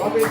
Hare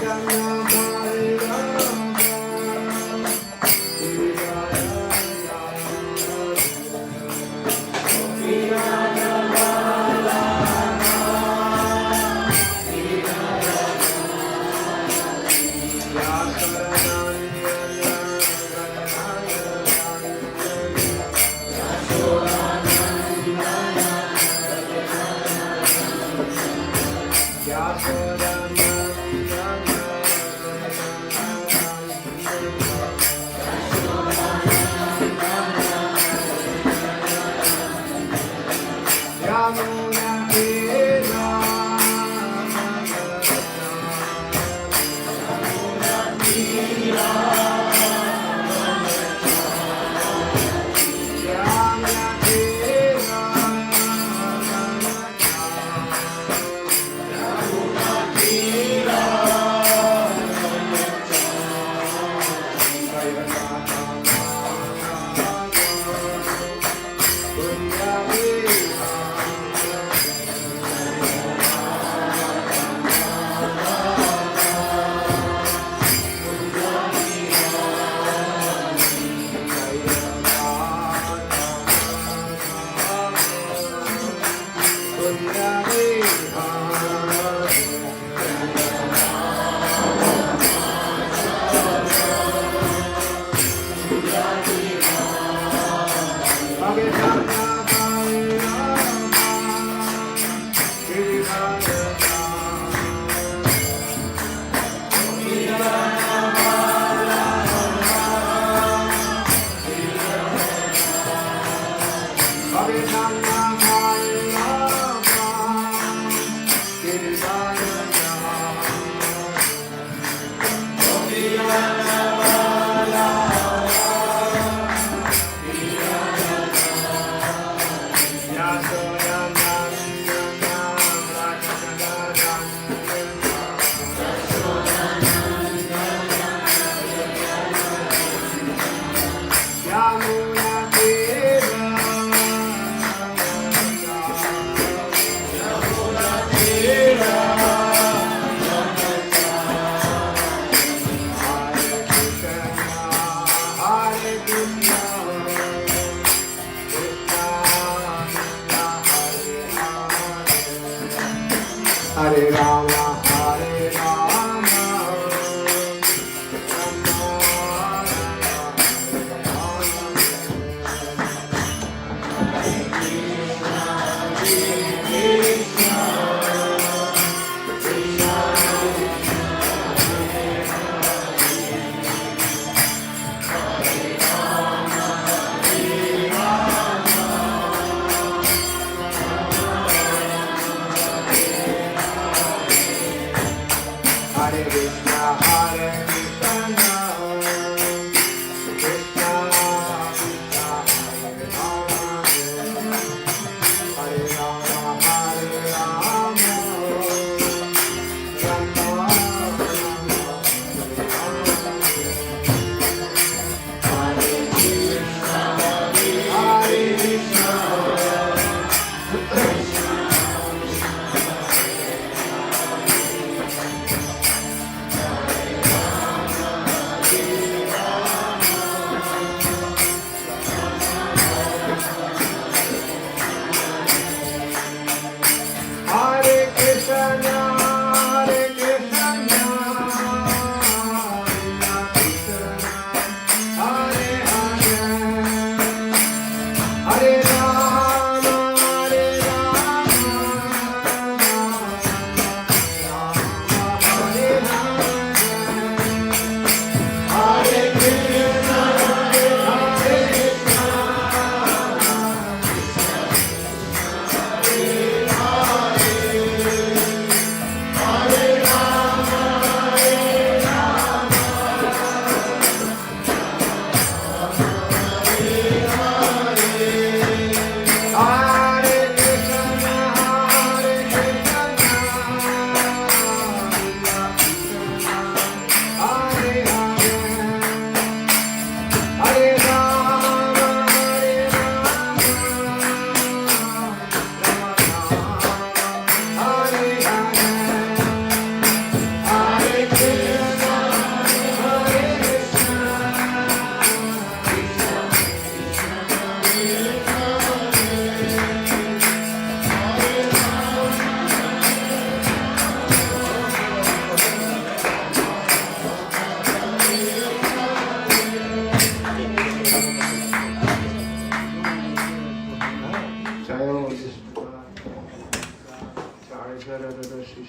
Rama, Hare Rama, Hare Krishna, Hare Krishna, Krishna Krishna, Hare Rama, Hare Rama, Hare Rama, Rama Rama, Hare Krishna, Hare Krishna.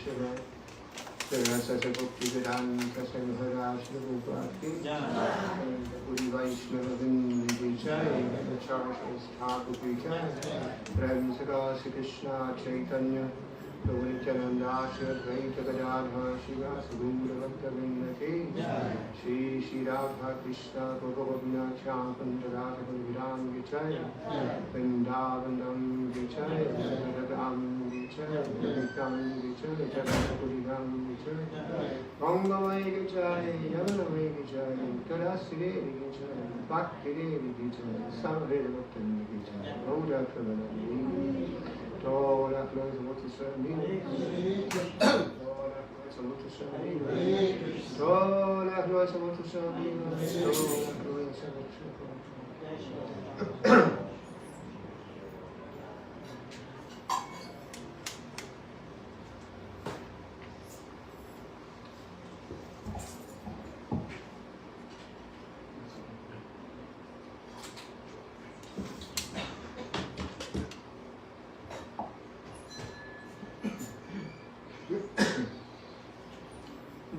Keshava Sarasa Bhaktivedanta Sangharaj Prabhupada Guru Vaishnava Vindi Jai Acharya Thakur Jai Prem Sagasi Krishna Chaitanya Prabhu Nityananda Shri Advaita Gadadhar Shivasa Guru Bhakta Vindaki Shri Shri Radha Krishna Prabhu Cham Pandarata Viram Vichaya Vrindavandam Vichaya Radham Vichaya Vikam Vichaya Jagapurigam Vichaya Mangamay Vichaya Yamanamay Vichaya Kadasire Vichaya Bhakti Vichaya Samveda Bhaktan Vichaya Rauda Pravanam Tora Klosa Motusami Tora Klosa Motusami Tora Klosa Motusami Tora Klosa Motusami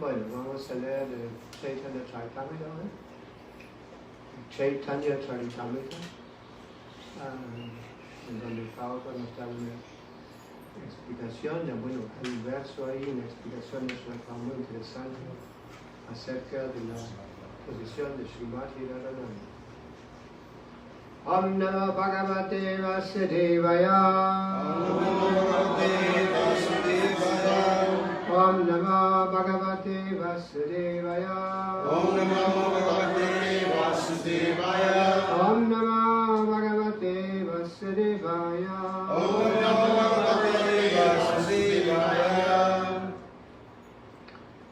Bueno, vamos a leer de Chaitanya Charitamrita ahora. Chaitanya Charitamrita, en donde Prabhupada nos da una explicación, ya bueno, hay un verso ahí, una explicación muy interesante acerca de la posición de Srimati Radharani. Om Namo Bhagavate Vasudevaya. Om Namo Bhagavate Vasudevaya. Om Namo Bhagavate Vasudevaya. Om Namo Bhagavate Vasudevaya. Om Namo Bhagavate Vasudevaya.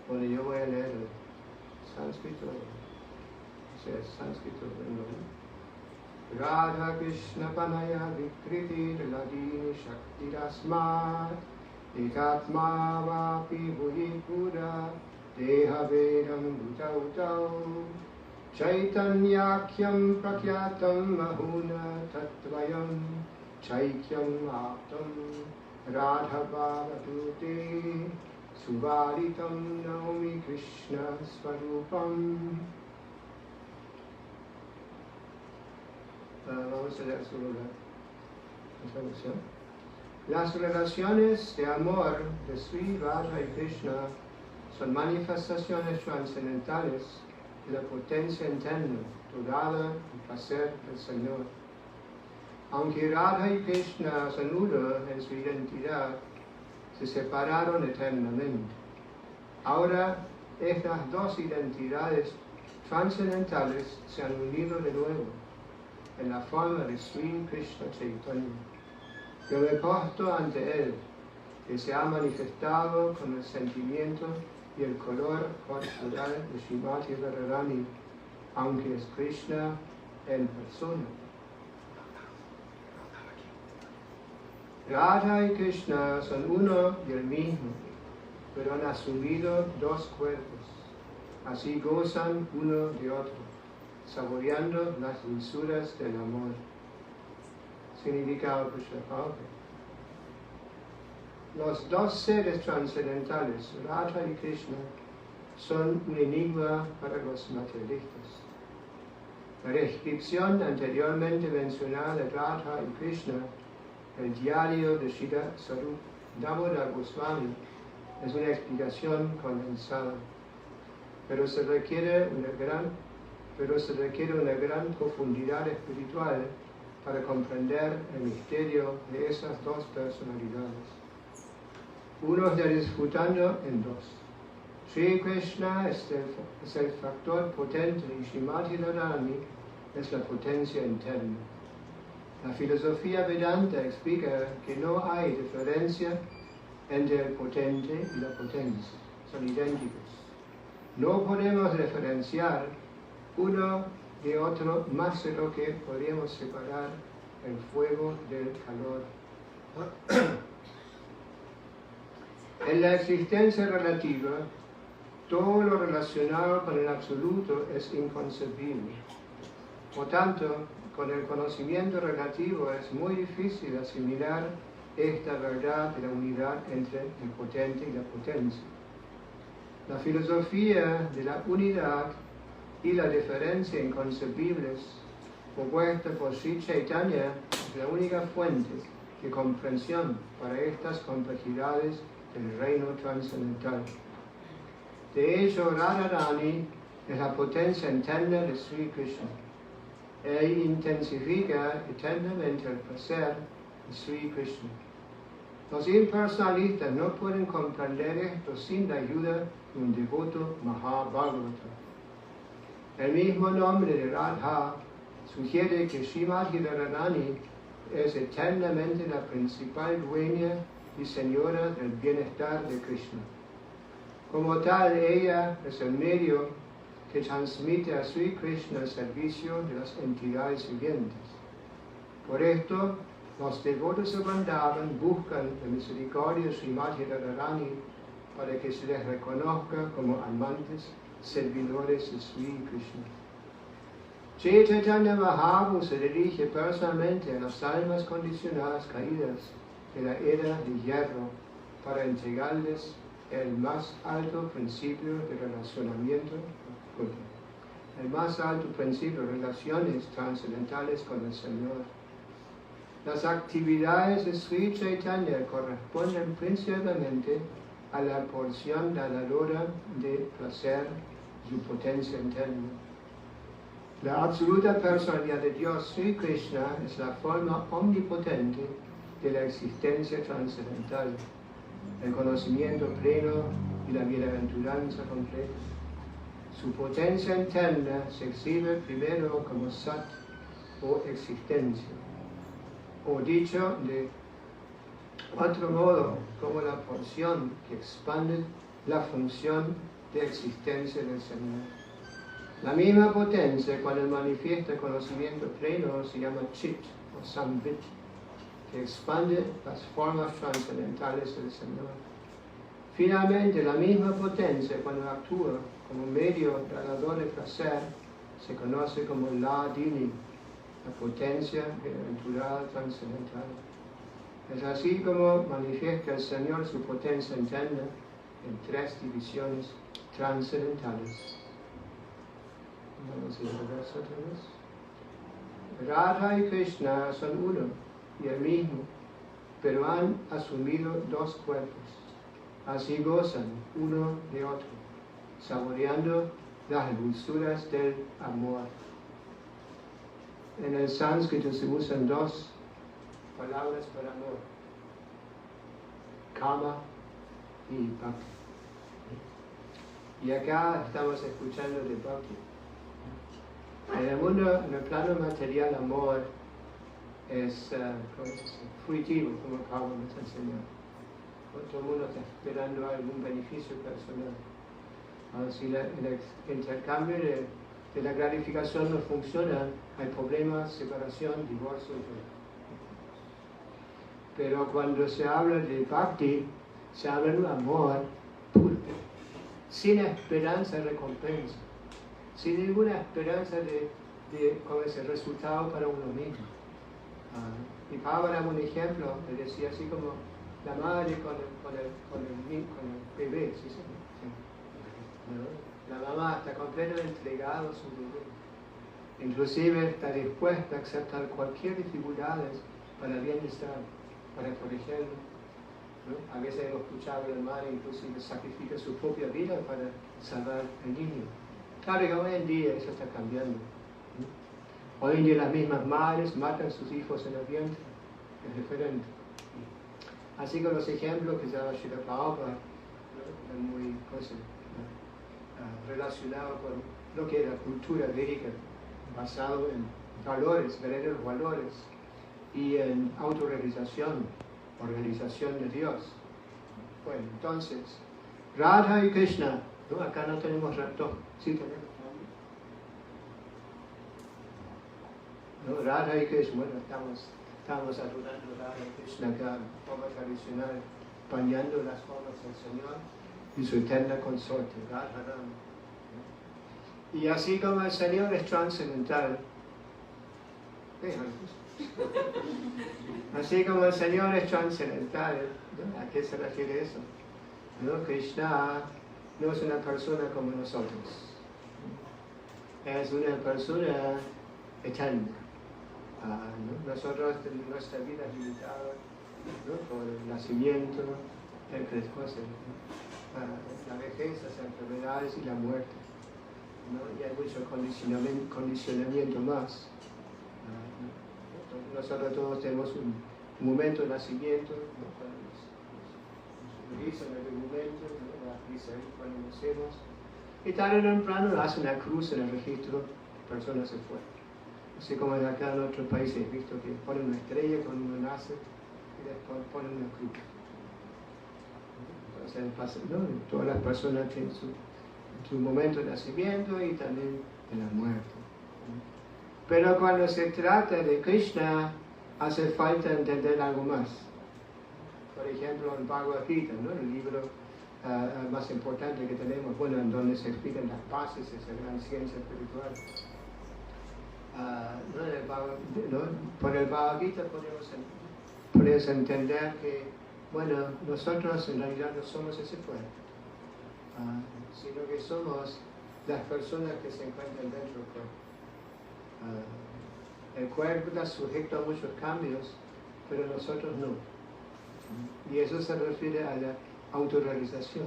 Bueno, yo voy a leer el sánscrito, o sea, sánscrito bueno. Radha Krishna Panaya Vikriti Ladini Shakti Rasmat Ekatma Vapi Bhuji Pura Deha Vedam Bhutautau Chaitanyakyam Prakyatam Mahuna Tattvayam Chaikyam Aptam Radha Bhavatute Suvaritam Naomi Krishna Swarupam. Vamos a leer solo la traducción. Las relaciones de amor de Sri Radha y Krishna son manifestaciones trascendentales de la potencia interna, total y placer del Señor. Aunque Radha y Krishna son uno en su identidad, se separaron eternamente. Ahora, estas dos identidades trascendentales se han unido de nuevo en la forma de Sri Krishna Chaitanya. Yo me posto ante él, que se ha manifestado con el sentimiento y el color corporal de Srimati Radharani, aunque es Krishna en persona. Radha y Krishna son uno y el mismo, pero han asumido dos cuerpos. Así gozan uno de otro, saboreando las dulzuras del amor. Significado Prabhupada. Los dos seres trascendentales, Radha y Krishna, son un enigma para los materialistas. La descripción anteriormente mencionada de Radha y Krishna, el diario de Srila Sarup Damodar Goswami, es una explicación condensada, pero se requiere una gran profundidad espiritual para comprender el misterio de esas dos personalidades. Uno está disfrutando en dos. Sri Krishna es el factor potente y Srimati Radharani es la potencia interna. La filosofía Vedanta explica que no hay diferencia entre el potente y la potencia, son idénticos. No podemos diferenciar uno de otro más de lo que podríamos separar el fuego del calor. En la existencia relativa, todo lo relacionado con el absoluto es inconcebible. Por tanto, con el conocimiento relativo es muy difícil asimilar esta verdad de la unidad entre el potente y la potencia. La filosofía de la unidad y la diferencia inconcebibles propuesta por Sri Chaitanya es la única fuente de comprensión para estas complejidades del reino trascendental. De hecho, Radharani es la potencia interna de Sri Krishna. Él intensifica eternamente el placer de Sri Krishna. Los impersonalistas no pueden comprender esto sin la ayuda de un devoto Mahabhagavata. El mismo nombre de Radha sugiere que Srimati Radharani es eternamente la principal dueña y señora del bienestar de Krishna. Como tal, ella es el medio que transmite a Sri Krishna el servicio de las entidades vivientes. Por esto, los devotos de Vrindavan buscan la misericordia de Srimati Radharani para que se les reconozca como amantes, servidores de Sri Krishna. Chaitanya Mahaprabhu se dirige personalmente a las almas condicionadas caídas de la era de hierro para entregarles el más alto principio de relacionamiento, el más alto principio de relaciones trascendentales con el Señor. Las actividades de Sri Chaitanya corresponden principalmente a la porción ganadora de placer, su potencia interna. La absoluta personalidad de Dios, Sri Krishna, es la forma omnipotente de la existencia trascendental, el conocimiento pleno y la bienaventuranza completa. Su potencia interna se exhibe primero como sat o existencia, o dicho de otro modo, como la porción que expande la función de existencia del Señor. La misma potencia, cuando manifiesta conocimiento pleno, se llama chit o sambit, que expande las formas trascendentales del Señor. Finalmente, la misma potencia, cuando actúa como medio dador de placer, se conoce como la dini, la potencia bienaventurada trascendental. Es así como manifiesta el Señor su potencia interna en tres divisiones trascendentales. Vamos a ir al verso otra vez. Radha y Krishna son uno y el mismo, pero han asumido dos cuerpos. Así gozan uno de otro, saboreando las dulzuras del amor. En el sánscrito se usan dos palabras para amor: kama y bhakti. Y acá estamos escuchando de bhakti. En el mundo, en el plano material, amor es fruitivo, como Pablo nos enseñó. Todo el mundo está esperando algún beneficio personal. Si el intercambio de la gratificación no funciona, hay problemas, separación, divorcio. Pero cuando se habla de bhakti, se habla de un amor puro, sin esperanza de recompensa, sin ninguna esperanza de con ese resultado para uno mismo. Y Pablo daba un ejemplo, le decía así como la madre con el bebé, ¿sí? ¿No? La mamá está completamente entregada a su bebé. Inclusive está dispuesta a aceptar cualquier dificultad para el bienestar, para protegerlo. ¿No? A veces hemos escuchado que la madre inclusive sacrifica su propia vida para salvar al niño. Claro que hoy en día eso está cambiando. ¿No? Hoy en día las mismas madres matan a sus hijos en el vientre. Es diferente. Así que los ejemplos que daba Srila Prabhupada, ¿no? Es muy relacionado con lo que es la cultura védica, basado en valores, verdaderos valores, y en autorrealización, organización de Dios. Bueno, entonces, Radha y Krishna, ¿no? Acá no tenemos ratón, sí tenemos. ¿No? Radha y Krishna, bueno, estamos adorando Radha y Krishna acá, forma tradicional, bañando las formas del Señor y su eterna consorte, Radharani. ¿No? Y así como el Señor es trascendental, ¿Qué antes? Así como el Señor es trascendental, ¿no? ¿A qué se refiere eso? ¿No? Krishna no es una persona como nosotros. Es una persona eterna. ¿No? Nosotros tenemos nuestra vida limitada, ¿no? Por el nacimiento, la vejez, las enfermedades y la muerte, ¿no? Y hay mucho condicionamiento más. Nosotros todos tenemos un momento de nacimiento, ¿no? Cuando nos dicen el momento, ¿no? La risa cuando nacemos, y tarde o temprano hacen la cruz en el registro, la persona se fue. Así como acá en otros países he visto que ponen una estrella cuando uno nace y después ponen una cruz. Entonces, ¿no? Todas las personas tienen su momento de nacimiento y también de la muerte. Pero cuando se trata de Krishna, hace falta entender algo más. Por ejemplo, en Bhagavad Gita, ¿no? El libro más importante que tenemos, bueno, en donde se explican las bases de esa gran ciencia espiritual. Por el Bhagavad Gita podemos entender que, bueno, nosotros en realidad no somos ese cuerpo, sino que somos las personas que se encuentran dentro del cuerpo. El cuerpo está sujeto a muchos cambios, pero nosotros no. Y eso se refiere a la autorrealización.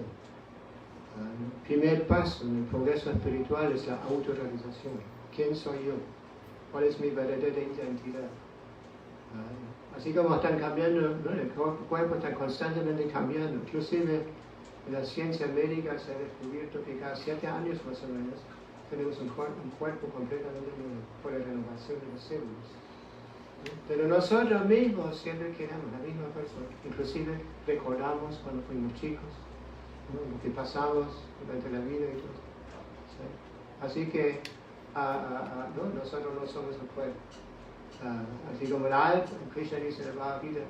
El primer paso en el progreso espiritual es la autorrealización. ¿Quién soy yo? ¿Cuál es mi verdadera identidad? Así como están cambiando, ¿no? El cuerpo está constantemente cambiando. Inclusive en la ciencia médica se ha descubierto que cada 7 años más o menos tenemos un cuerpo completamente nuevo por la renovación de las células. Pero nosotros mismos siempre quedamos la misma persona. Inclusive recordamos cuando fuimos chicos, ¿no? Lo que pasamos durante la vida y todo. ¿Sí? Así que ¿no? Nosotros no somos el cuerpo. Así como el alma, Krishna dice en el Bhagavad Gita,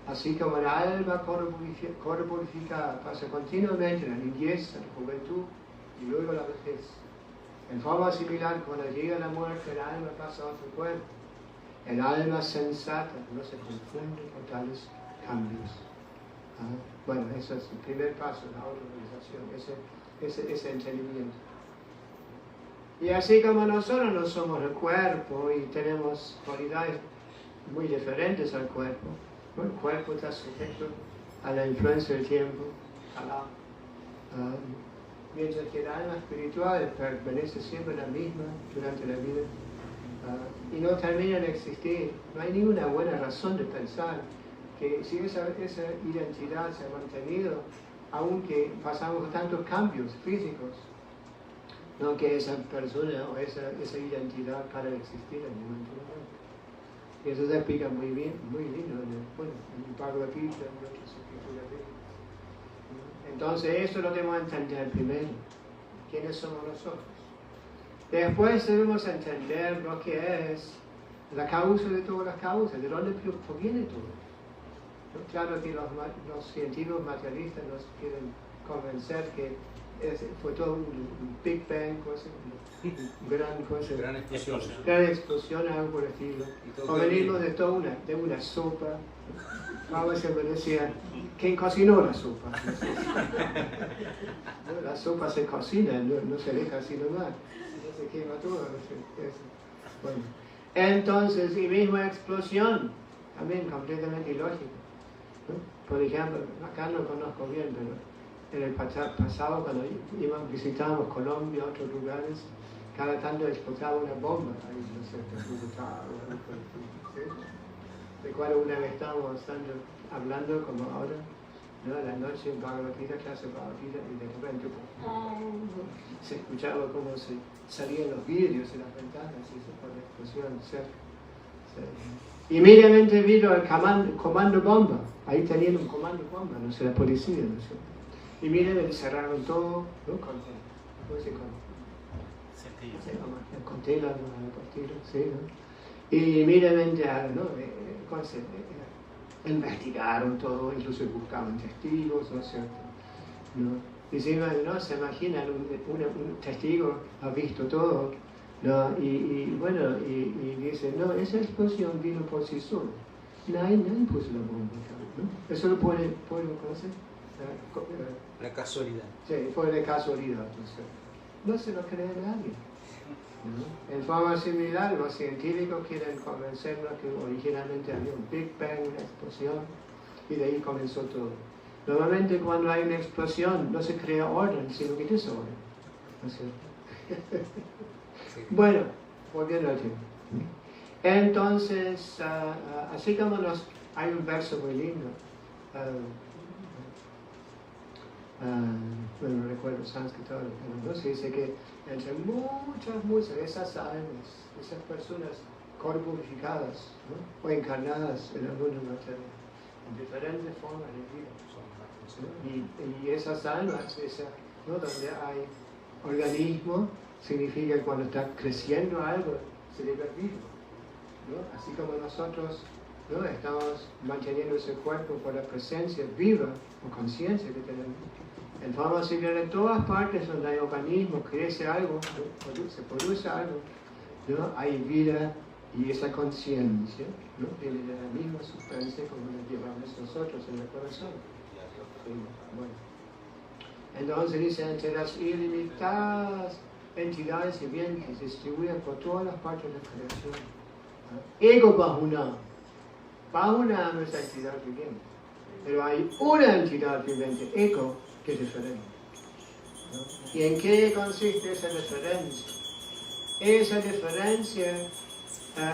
así como el alma corporificada pasa continuamente en la niñez, en la juventud y luego la vejez. En forma similar, cuando llega la muerte, el alma pasa a otro cuerpo. El alma sensata no se confunde con tales cambios. Bueno, ese es el primer paso, la autorrealización, ese entendimiento. Y así como nosotros no somos el cuerpo y tenemos cualidades muy diferentes al cuerpo, ¿no? El cuerpo está sujeto a la influencia del tiempo, mientras que el alma espiritual permanece siempre la misma durante la vida y no termina de existir. No hay ninguna buena razón de pensar que si esa identidad se ha mantenido, aunque pasamos tantos cambios físicos, no que esa persona o esa identidad para existir en el momento de la muerte. Y eso se explica muy bien, muy lindo en el Bhagavad Gita, en otras escrituras bíblicas. Entonces eso lo debemos entender primero. ¿Quiénes somos nosotros? Después debemos entender lo que es la causa de todas las causas, de dónde proviene todo. Claro que los científicos materialistas nos quieren convencer que fue todo un Big Bang, gran explosión, algo por el estilo. O venimos de una sopa. Pablo siempre decía, ¿quién cocinó la sopa? La sopa se cocina, no se deja así nomás. Se quema todo. Bueno. Entonces, y misma explosión, también completamente ilógica. ¿No? Por ejemplo, acá no conozco bien, pero en el pasado, cuando visitábamos Colombia, otros lugares, cada tanto explotaba una bomba ahí, no sé, recuerdo una vez estábamos hablando como ahora, ¿no? A la noche en Bhagavad Gita, clase de Bhagavad Gita, y de repente se escuchaba cómo se salían los vidrios en las ventanas y se fue la explosión cerca. Inmediatamente vino el comando bomba, ahí tenían un comando bomba, no sé, la policía, no sé. Y miren, cerraron todo, ¿no? Con tela, ¿sí? ¿No? Y inmediatamente, ¿no? Investigaron todo, incluso buscaban testigos, ¿no es cierto? ¿No? Y si no se imaginan, un testigo ha visto todo, ¿no? Y dice, no, esa explosión vino por sí sola. Nadie puso la bomba, ¿no? Eso lo puede conocer. La casualidad. Sí, fue de casualidad. Entonces, no se lo cree nadie. ¿No? En forma similar, los científicos quieren convencernos que originalmente había un Big Bang, una explosión, y de ahí comenzó todo. Normalmente cuando hay una explosión no se crea orden, sino que desorden. ¿No es cierto? Sí. Bueno, volviendo al tema. Entonces, así como hay un verso muy lindo, no recuerdo sánscrito, ¿no? Se dice que entre muchas de esas almas, esas personas corporificadas, ¿no? O encarnadas en el mundo material, en diferentes formas de vida. ¿No? Y esas almas, ¿no? Donde hay organismo, significa que cuando está creciendo algo, se debe vivo. ¿No? Así como nosotros, ¿no? Estamos manteniendo ese cuerpo por la presencia viva o conciencia que tenemos. En forma similar, en todas partes donde hay organismo, crece algo, ¿no? Se produce algo, ¿no? Hay vida y esa conciencia, ¿no? Viene de la misma sustancia como la llevamos nosotros en el corazón. Sí, bueno. Entonces dice, entre las ilimitadas entidades vivientes distribuidas por todas las partes de la creación, Ego Bahuna. Bahuna no es la entidad viviente, pero hay una entidad viviente, Ego, que es diferente. ¿No? ¿Y en qué consiste esa diferencia? Esa diferencia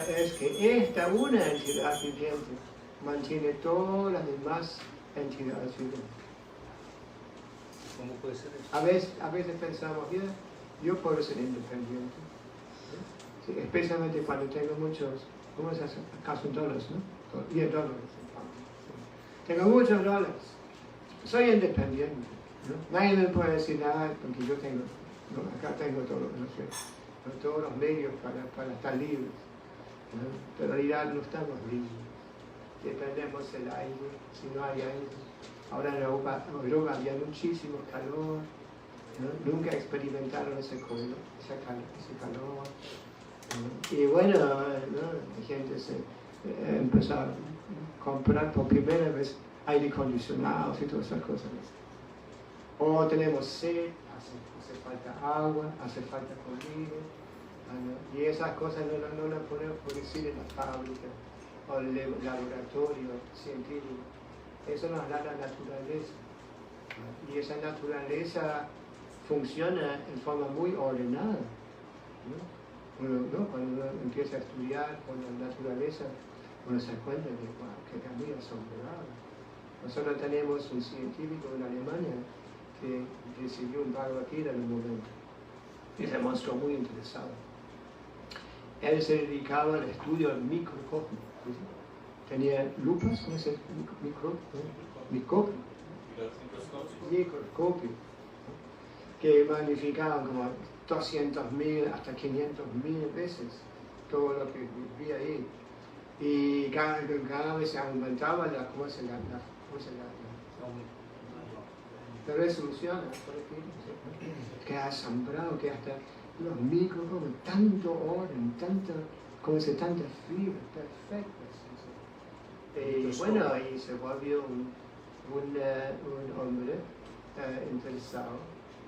es que esta una entidad viviente mantiene todas las demás entidades vivientes. ¿Cómo puede ser eso? A veces pensamos, bien, yo puedo ser independiente. Sí, especialmente cuando tengo muchos, ¿cómo se hace? Acaso dólares, ¿no? 10 dólares. Sí. Tengo muchos dólares. Soy independiente. ¿No? Nadie me puede decir nada porque yo tengo, ¿no? Acá tengo todos los medios para estar libres. ¿No? Pero en realidad no estamos libres. Dependemos del aire, si no hay aire. Ahora en Europa había muchísimo calor. ¿No? Nunca experimentaron ese calor. Y bueno, ¿no? La gente empezó a comprar por primera vez aire acondicionado y todas esas cosas. O tenemos sed, hace falta agua, hace falta comida. ¿No? Y esas cosas no las podemos producir en la fábrica o en el laboratorio científico. Eso nos da la naturaleza. ¿No? Y esa naturaleza funciona en forma muy ordenada. ¿No? ¿No? Cuando uno empieza a estudiar con la naturaleza, uno se da cuenta de que es muy asombrado. Nosotros tenemos un científico en Alemania que recibió un Bhagavad Gita en un momento y se mostró muy interesado. Él se dedicaba al estudio del microscopio. Tenía lupas, ¿cómo se dice? Microscopio, ¿no? Que magnificaban como 200.000 hasta 500.000 veces todo lo que vivía ahí. Y cada vez se aumentaba la resolución. Que asombrado que hasta los micros como tanto orden, tanta fibra, perfectas. Y bueno, y se volvió un hombre interesado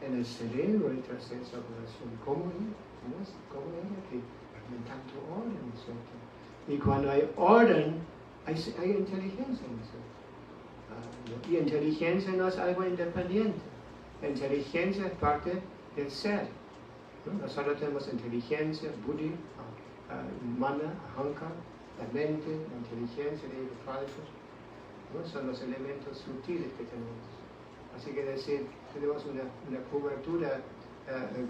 en el cerebro y tras esa operación. ¿Cómo era que hay tanto orden, ¿cierto? Y cuando hay orden, hay inteligencia, ¿no? Y inteligencia no es algo independiente. La inteligencia es parte del ser. ¿No? Nosotros tenemos inteligencia, buddhi, mana, ahankara, la mente, la inteligencia, el falso, ¿no? Son los elementos sutiles que tenemos. Así que decir, tenemos una cobertura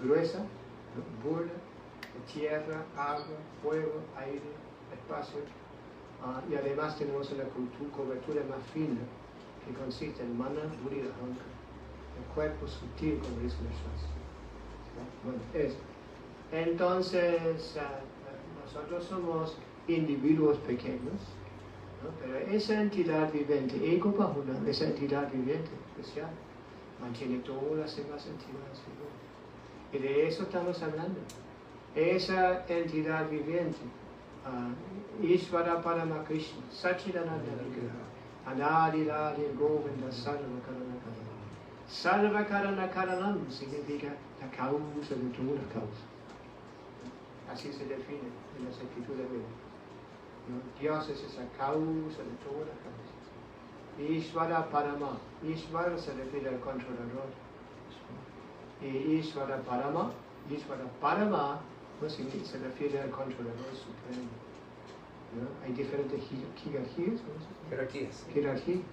gruesa, ¿no? Burda, tierra, agua, fuego, aire, espacio, y además tenemos una cobertura más fina que consiste en mana, buddhi, ahankara, el cuerpo sutil, como dice el Shastra. Bueno, eso. Entonces, nosotros somos individuos pequeños, ¿no? Pero esa entidad viviente, Ego Bahuna, esa entidad viviente especial, mantiene todas las demás entidades vivientes. Y de eso estamos hablando. esa entidad viviente, Ishvara Parama Krishna, Sachidananda Vigraha, Anadi Ladi Govinda Sarva Karana Karanam. Sarva Karana Karanam significa la causa de todas las causas. Así se define en las escrituras védicas. ¿No? Dios es esa causa de todas las causas. Ishvara Parama. Ishvara se refiere al controlador. Y Ishvara Parama no se refiere al controlador supremo. ¿No? Hay diferentes jerarquías. Jerarquías.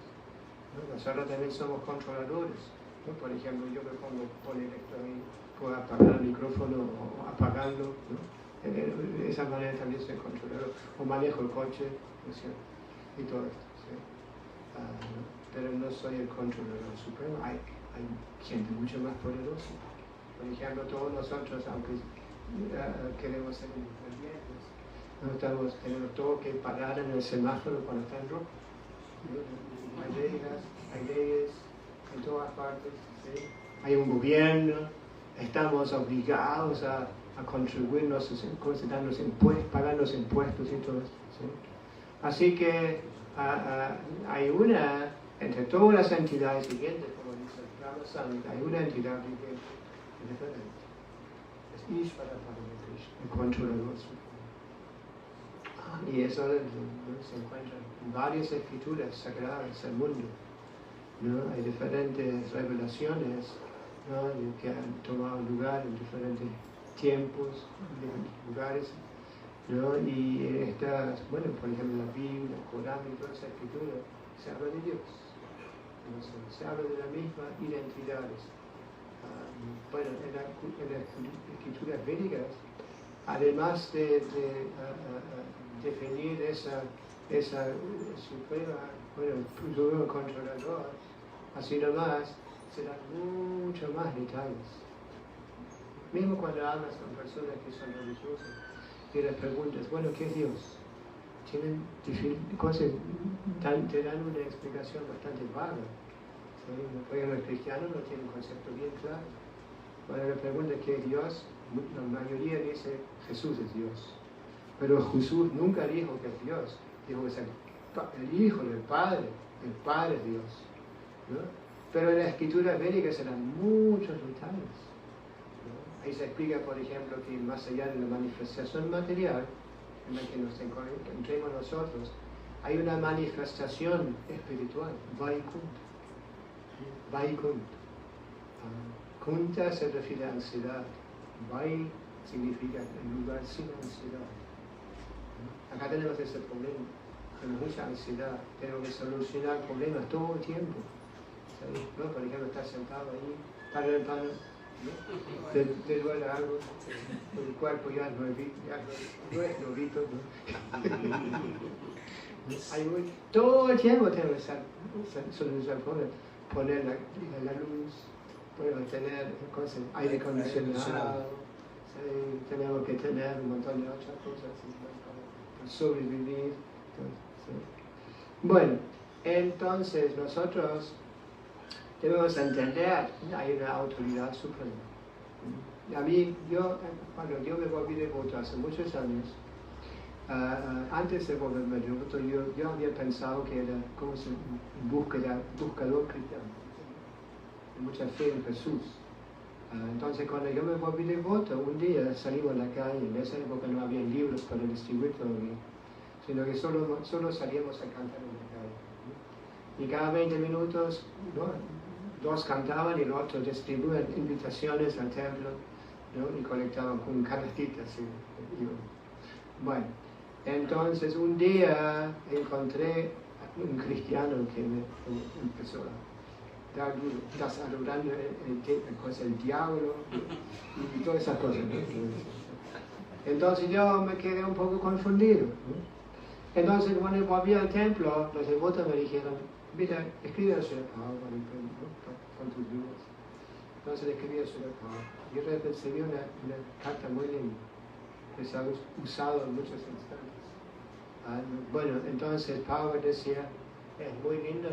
¿No? Nosotros también somos controladores. ¿No? Por ejemplo, yo me pongo electro ahí, puedo apagar el micrófono o apagarlo. ¿No? De esa manera también soy controlador. O manejo el coche, ¿no es cierto? Y todo esto. ¿Sí? ¿No? Pero no soy el controlador supremo. Hay gente mucho más poderosa. Por ejemplo, todos nosotros, aunque queremos ser independientes, tenemos todo que parar en el semáforo cuando está en rojo. ¿No? Hay leyes en todas partes. ¿Sí? Hay un gobierno, estamos obligados a contribuirnos, darnos impuestos, pagar los impuestos y todo esto. ¿Sí? Así que hay una, entre todas las entidades vivientes, como dice Rama Sangha, hay una entidad viviente diferente. Es Ishvara Parama Krishna, el controlador supremo. Y eso se encuentra en varias escrituras sagradas del mundo. ¿No? Hay diferentes revelaciones, ¿no? Que han tomado lugar en diferentes tiempos, en diferentes lugares. ¿No? Y en estas, bueno, por ejemplo, la Biblia, el Corán y toda esa escritura, se habla de Dios. ¿No? Se habla de las mismas identidades. Bueno, en las escrituras védicas, además de definir esa suprema, supremo controlador, así nomás se dan mucho más detalles. Mismo cuando hablas con personas que son religiosas y les preguntas, bueno, ¿qué es Dios? Te dan una explicación bastante vaga. ¿Sí? Por ejemplo, el cristiano no tiene un concepto bien claro. Cuando le preguntas qué es Dios, la mayoría dice Jesús es Dios. Pero Jesús nunca dijo que es Dios, dijo que es el Hijo del Padre, el Padre es Dios. ¿No? Pero en la escritura védica se dan muchos detalles. ¿No? Ahí se explica, por ejemplo, que más allá de la manifestación material, en la que nos encontremos nosotros, hay una manifestación espiritual, Vaikuntha. Kunta se refiere a ansiedad, Vai significa el lugar sin ansiedad. Acá tenemos ese problema, tenemos mucha ansiedad, tenemos que solucionar problemas todo el tiempo. ¿Sí? ¿No? Por ejemplo, estás sentado ahí, ¿no? Te duele algo, el cuerpo ya no es novito, ¿no? Todo el tiempo tenemos que solucionar problemas, poner la luz, podemos tener aire acondicionado, ¿sí? Tenemos que tener un montón de otras cosas para sobrevivir. ¿Sí? Bueno, entonces nosotros debemos entender que hay una autoridad suprema. A mí, cuando yo me volví devoto hace muchos años, antes de volverme devoto, yo había pensado que era como un buscador cristiano, mucha fe en Jesús. Entonces, cuando yo me volví devoto, un día salimos a la calle, en esa época no había libros para distribuir todavía, sino que solo salíamos a cantar en la calle. ¿No? Y cada 20 minutos, ¿no? Dos cantaban y el otro distribuían invitaciones al templo, ¿no? Y conectaban con canastillas. ¿Sí? Bueno, entonces un día encontré un cristiano que me empezó a dar duro, estás adorando el diablo y todas esas cosas. ¿No? Entonces yo me quedé un poco confundido. ¿No? Entonces cuando volví al templo, los devotos me dijeron, mira, escribe a Srila Prabhupada, ¿no? Con tus dudas. Entonces le escribí a Srila Prabhupada y recibí una carta muy linda que se ha usado en muchos instantes. Bueno, entonces Prabhupada decía, es muy lindo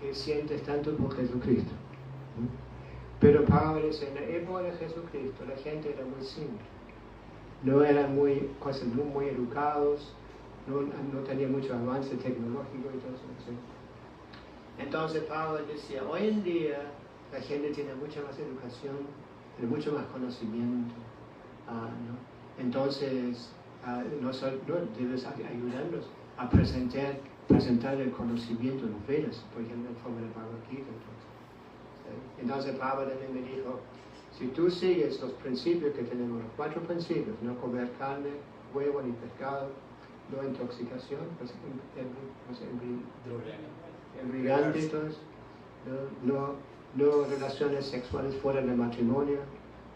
que sientes tanto por Jesucristo. Pero Prabhupada decía, en la época de Jesucristo la gente era muy simple. no eran muy educados, no tenían mucho avance tecnológico y todo eso. ¿Sí? Entonces Pablo decía, hoy en día la gente tiene mucha más educación, tiene mucho más conocimiento, ¿no? Entonces no debes ayudarlos a presentar el conocimiento de los Vedas, por ejemplo, en forma de Bhagavad Gita. ¿Sí? Entonces Pablo también me dijo, si tú sigues los principios que tenemos, los 4 principios, no comer carne, huevo ni pescado, no intoxicación, embriagante y todo eso, no relaciones sexuales fuera del matrimonio,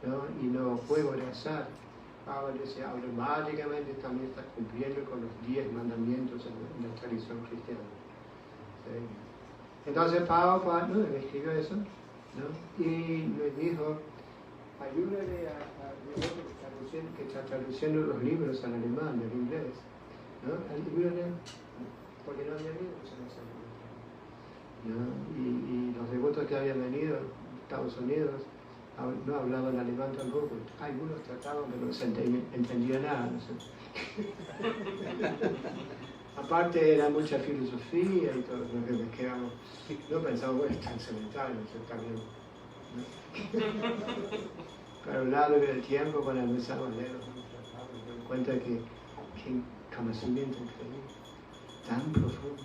¿no? Y no juego de azar. Pablo decía, automáticamente también estás cumpliendo con los 10 mandamientos en la tradición cristiana. ¿Sí? Entonces Pablo me escribió eso, ¿no? Y me dijo, ayúdale a que está traduciendo los libros al alemán, del inglés, ¿no? Ayúdale, porque no había libros en ese momento, ¿no? Y los devotos que habían venido a Estados Unidos no hablaban alemán tampoco. Algunos trataban, pero no se entendía nada. No sé. Aparte era mucha filosofía y todo lo que me quedamos. No pensaba, bueno, es tan cemental, está bien. ¿No? Pero a lo largo del tiempo, cuando empezamos a leer los tratados, me doy cuenta que conocimiento increíble, tan profundo,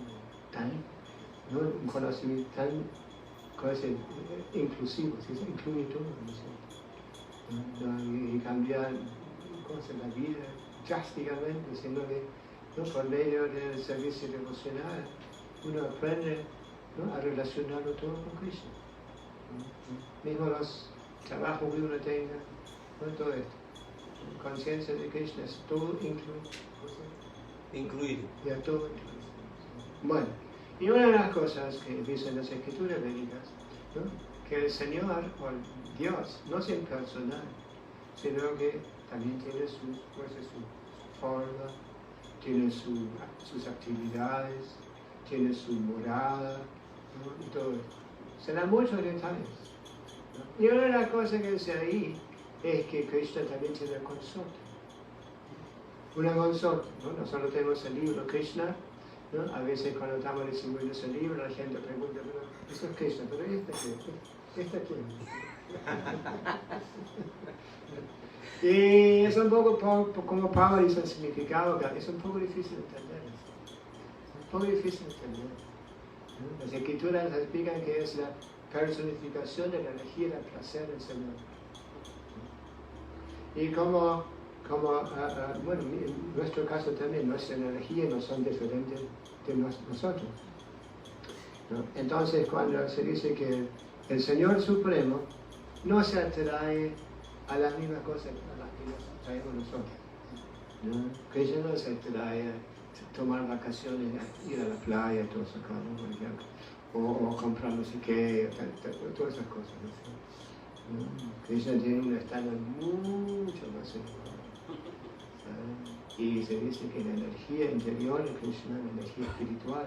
¿no? Un conocimiento tan inclusivo, ¿sí? Incluye todo, ¿no? Y cambiar la vida drásticamente, diciendo que, ¿no? Por medio del servicio devocional uno aprende, ¿no? A relacionarlo todo con Krishna, ¿no? Mismo los trabajos que uno tenga, ¿no? Todo esto, conciencia de Krishna es todo Incluido. Ya todo incluido. Bueno, y una de las cosas que dicen las escrituras védicas, ¿no? Que el Señor, o Dios, no es impersonal, sino que también tiene su forma, tiene sus actividades, tiene su morada, ¿no? Y todo esto. Se dan muchos detalles, ¿no? Y una de las cosas que dice ahí es que Krishna también tiene consorte. Una consorte, ¿no? Nosotros tenemos el libro Krishna, ¿no? A veces cuando estamos distribuiendo ese libro la gente pregunta, pero eso es Krishna, pero ¿esta quién? Y es un poco como Pablo dice el significado, es un poco difícil de entender. Es un poco difícil de entender, ¿no? Las escrituras nos explican que es la personificación de la energía del placer del Señor. Y bueno, en nuestro caso también, nuestra energía no son diferentes de nosotros, ¿no? Entonces, cuando se dice que el Señor Supremo no se atrae a las mismas cosas a las que nos traemos nosotros, ¿no? Krishna no se atrae a tomar vacaciones, a ir a la playa, todo eso, ¿no? Por ejemplo, o comprar no sé qué, todas esas cosas, ¿no? Krishna tiene un estándar mucho más elevado. Y se dice que la energía interior de Krishna, la energía espiritual,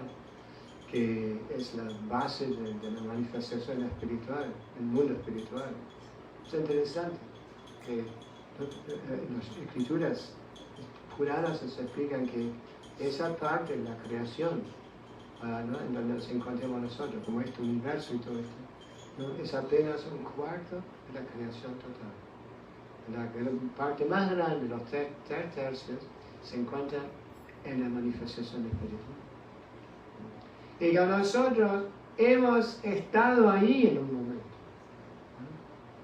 que es la base de la manifestación espiritual, el mundo espiritual. Es interesante que en las escrituras puranas se explican que esa parte de la creación, ¿no? En donde nos encontramos nosotros, como este universo y todo esto, ¿no? Es apenas un cuarto de la creación total. La parte más grande, los 3 tercios, se encuentra en la manifestación espiritual. Y que nosotros hemos estado ahí en un momento, ¿no?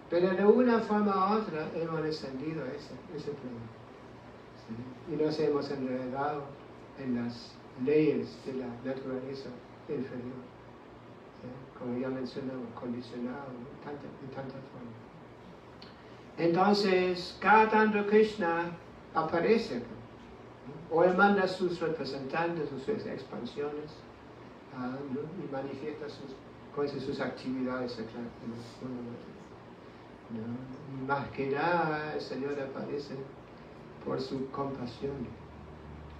Pero de una forma u otra hemos descendido a ese plano, ¿sí? Y nos hemos enredado en las leyes de la naturaleza inferior, ¿sí? Como ya mencionamos, condicionado de tantas formas. Entonces, cada tanto Krishna aparece, ¿no? O él manda sus representantes, sus expansiones, ¿no? Y manifiesta sus actividades en el mundo material, ¿no? Y más que nada, el Señor aparece por su compasión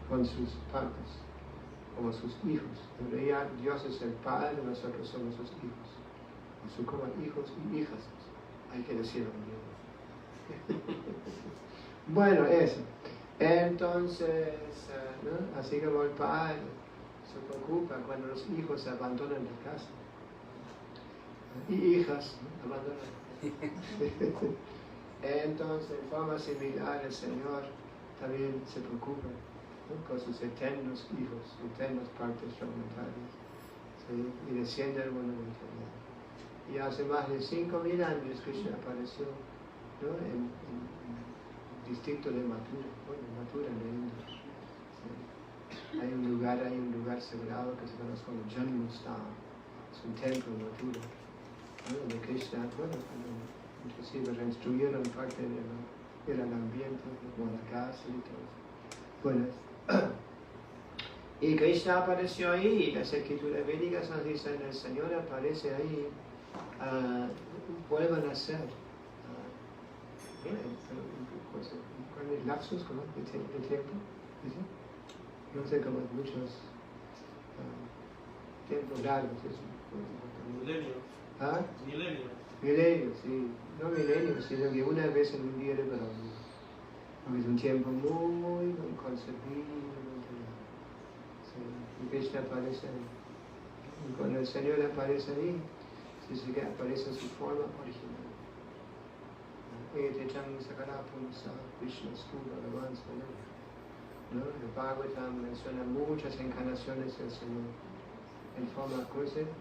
con sus padres, como sus hijos. En realidad, Dios es el Padre, nosotros somos sus hijos. Y como hijos y hijas, hay que decirlo bien. Bueno, eso. Entonces, ¿no? Así como el padre se preocupa cuando los hijos abandonan la casa. Y hijas, ¿no? Abandonan. Entonces, en forma similar, el Señor también se preocupa, ¿no? Por sus eternos hijos, eternas partes fragmentarias. ¿Sí? Y desciende al mundo de eternidad. Y hace más de 5.000 años Krishna apareció, ¿no? en el distrito de Mathura, bueno, Mathura en la India. ¿Sí? Hay un lugar sagrado que se conoce como Janmasthan, es un templo en Mathura, ¿no? Donde Krishna, bueno, inclusive reconstruyeron parte del ambiente, como la casa y todo eso. Bueno, y Krishna apareció ahí, y las escrituras védicas nos dicen, el Señor aparece ahí, vuelvan a nacer. ¿Cuáles lapsos de tiempo? No sé, como muchos tiempos largos. Milenio. ¿Ah? Milenio. Milenios, sí. No milenios, sino que una vez en un día de verano. Porque es un tiempo muy concebido. Sí. Y Krishna aparece ahí. Y cuando el Señor aparece ahí, dice que aparece en su forma original. Ete Chang Sakara Punsa Krishna Stuva Alabanza. ¿No? El Bhagavatam menciona muchas encarnaciones del Señor en forma, ¿cómo se dice?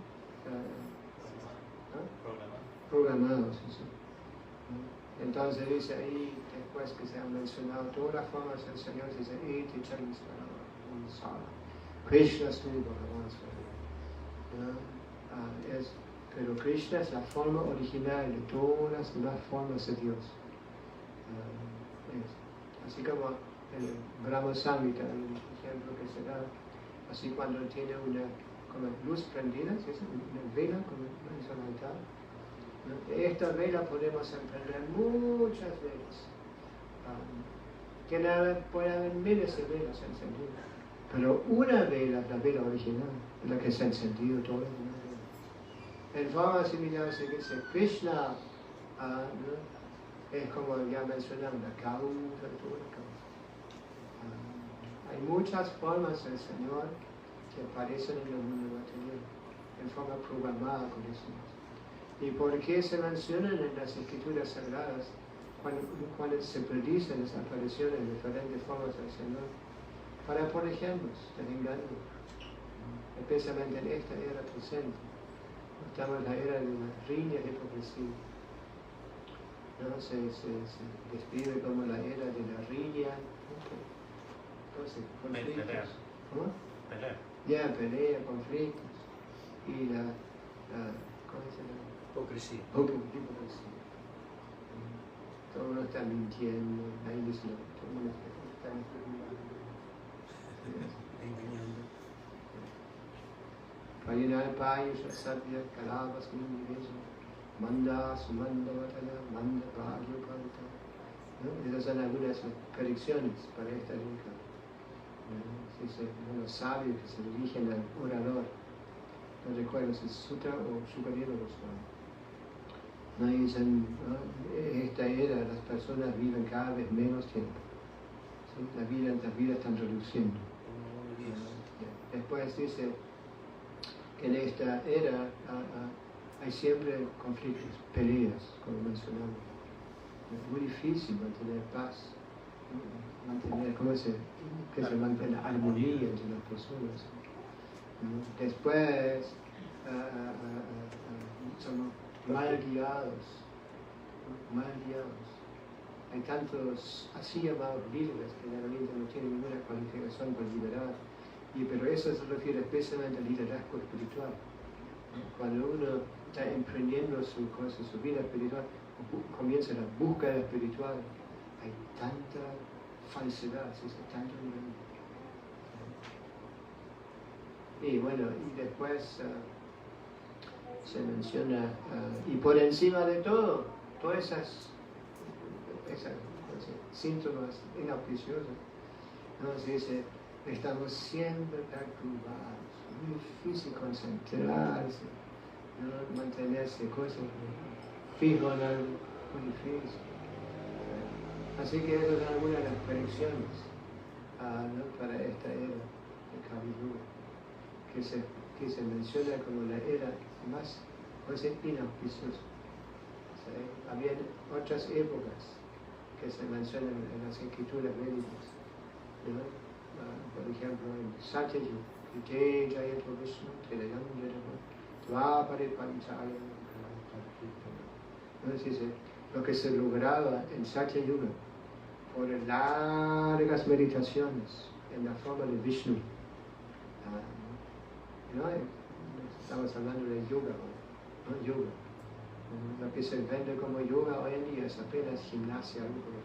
Programados. ¿Sí? Entonces dice ahí, después que se han mencionado todas las formas del Señor, dice Ete Chang Sakara Punsa Krishna Stuva Alabanza. Pero Krishna es la forma original de todas las formas de Dios. Así como el Brahma Samhita, un ejemplo que se da, así cuando tiene una como luz prendida, ¿sí? Una vela como en altar. De esta vela podemos emprender muchas velas. Puede haber miles de velas encendidas, pero una vela es la vela original, la que se ha encendido todo el mundo. En forma similar se dice Krishna, ¿no? Es como ya mencionamos, la causa de toda la causa. Hay muchas formas del Señor que aparecen en el mundo material, en forma programada, como decimos. ¿Y por qué se mencionan en las escrituras sagradas cuando se predicen las apariciones de diferentes formas del Señor? Para por ejemplo, del engaño, especialmente en esta era presente. Estamos en la era de la riña y hipocresía. ¿No? Se describe como la era de la riña. Entonces, conflictos. Pelea. ¿Cómo? Pelea. Ya, pelea, conflictos. Y ¿cómo se llama? Hipocresía. Hipocresía. Todo el mundo está mintiendo, nadie dice lo que todo el mundo está Engañando. Parinalpaya Satya Kalavas Nindivesa Manda Sumanda Vatana Manda Bhagyo Panta. Esas son algunas predicciones para esta época. Los sabios que se dirigen al orador. No recuerdo si es Sutra o Shukadeva Goswami. ¿No? Y dicen, ¿no? Esta era, las personas viven cada vez menos tiempo. ¿Sí? Las vidas están reduciendo. Después dice que en esta era hay siempre conflictos, peleas, como mencionamos. Es muy difícil mantener paz, mantener, mantener la armonía entre las personas. Después son mal guiados. Hay tantos así llamados líderes que realmente no tienen ninguna cualificación para liderar. Pero eso se refiere especialmente al liderazgo espiritual. Cuando uno está emprendiendo su vida espiritual, comienza la búsqueda espiritual, hay tanta falsedad, tanto engaño. Y bueno, y después se menciona, y por encima de todo, todas esas síntomas inauspiciosos, ¿no? Se dice, estamos siempre perturbados, muy difícil concentrarse, ¿no? Mantenerse fijo en algo, muy difícil. Así que esas son algunas de las predicciones ¿no? para esta era de Kali Yuga, que se menciona como la era más inauspiciosa. Había otras épocas que se mencionan en las escrituras védicas, ¿no? Por ejemplo en Satya Yuga, Ite Jayata Vishnu, Telayam Jayata, Dvapare Panchaya, entonces lo que se lograba en Satya Yuga por largas meditaciones en la forma de Vishnu, ¿no? Estamos hablando de yoga, ¿no? Yoga. Lo que se vende como yoga hoy en día es apenas gimnasia rúcula.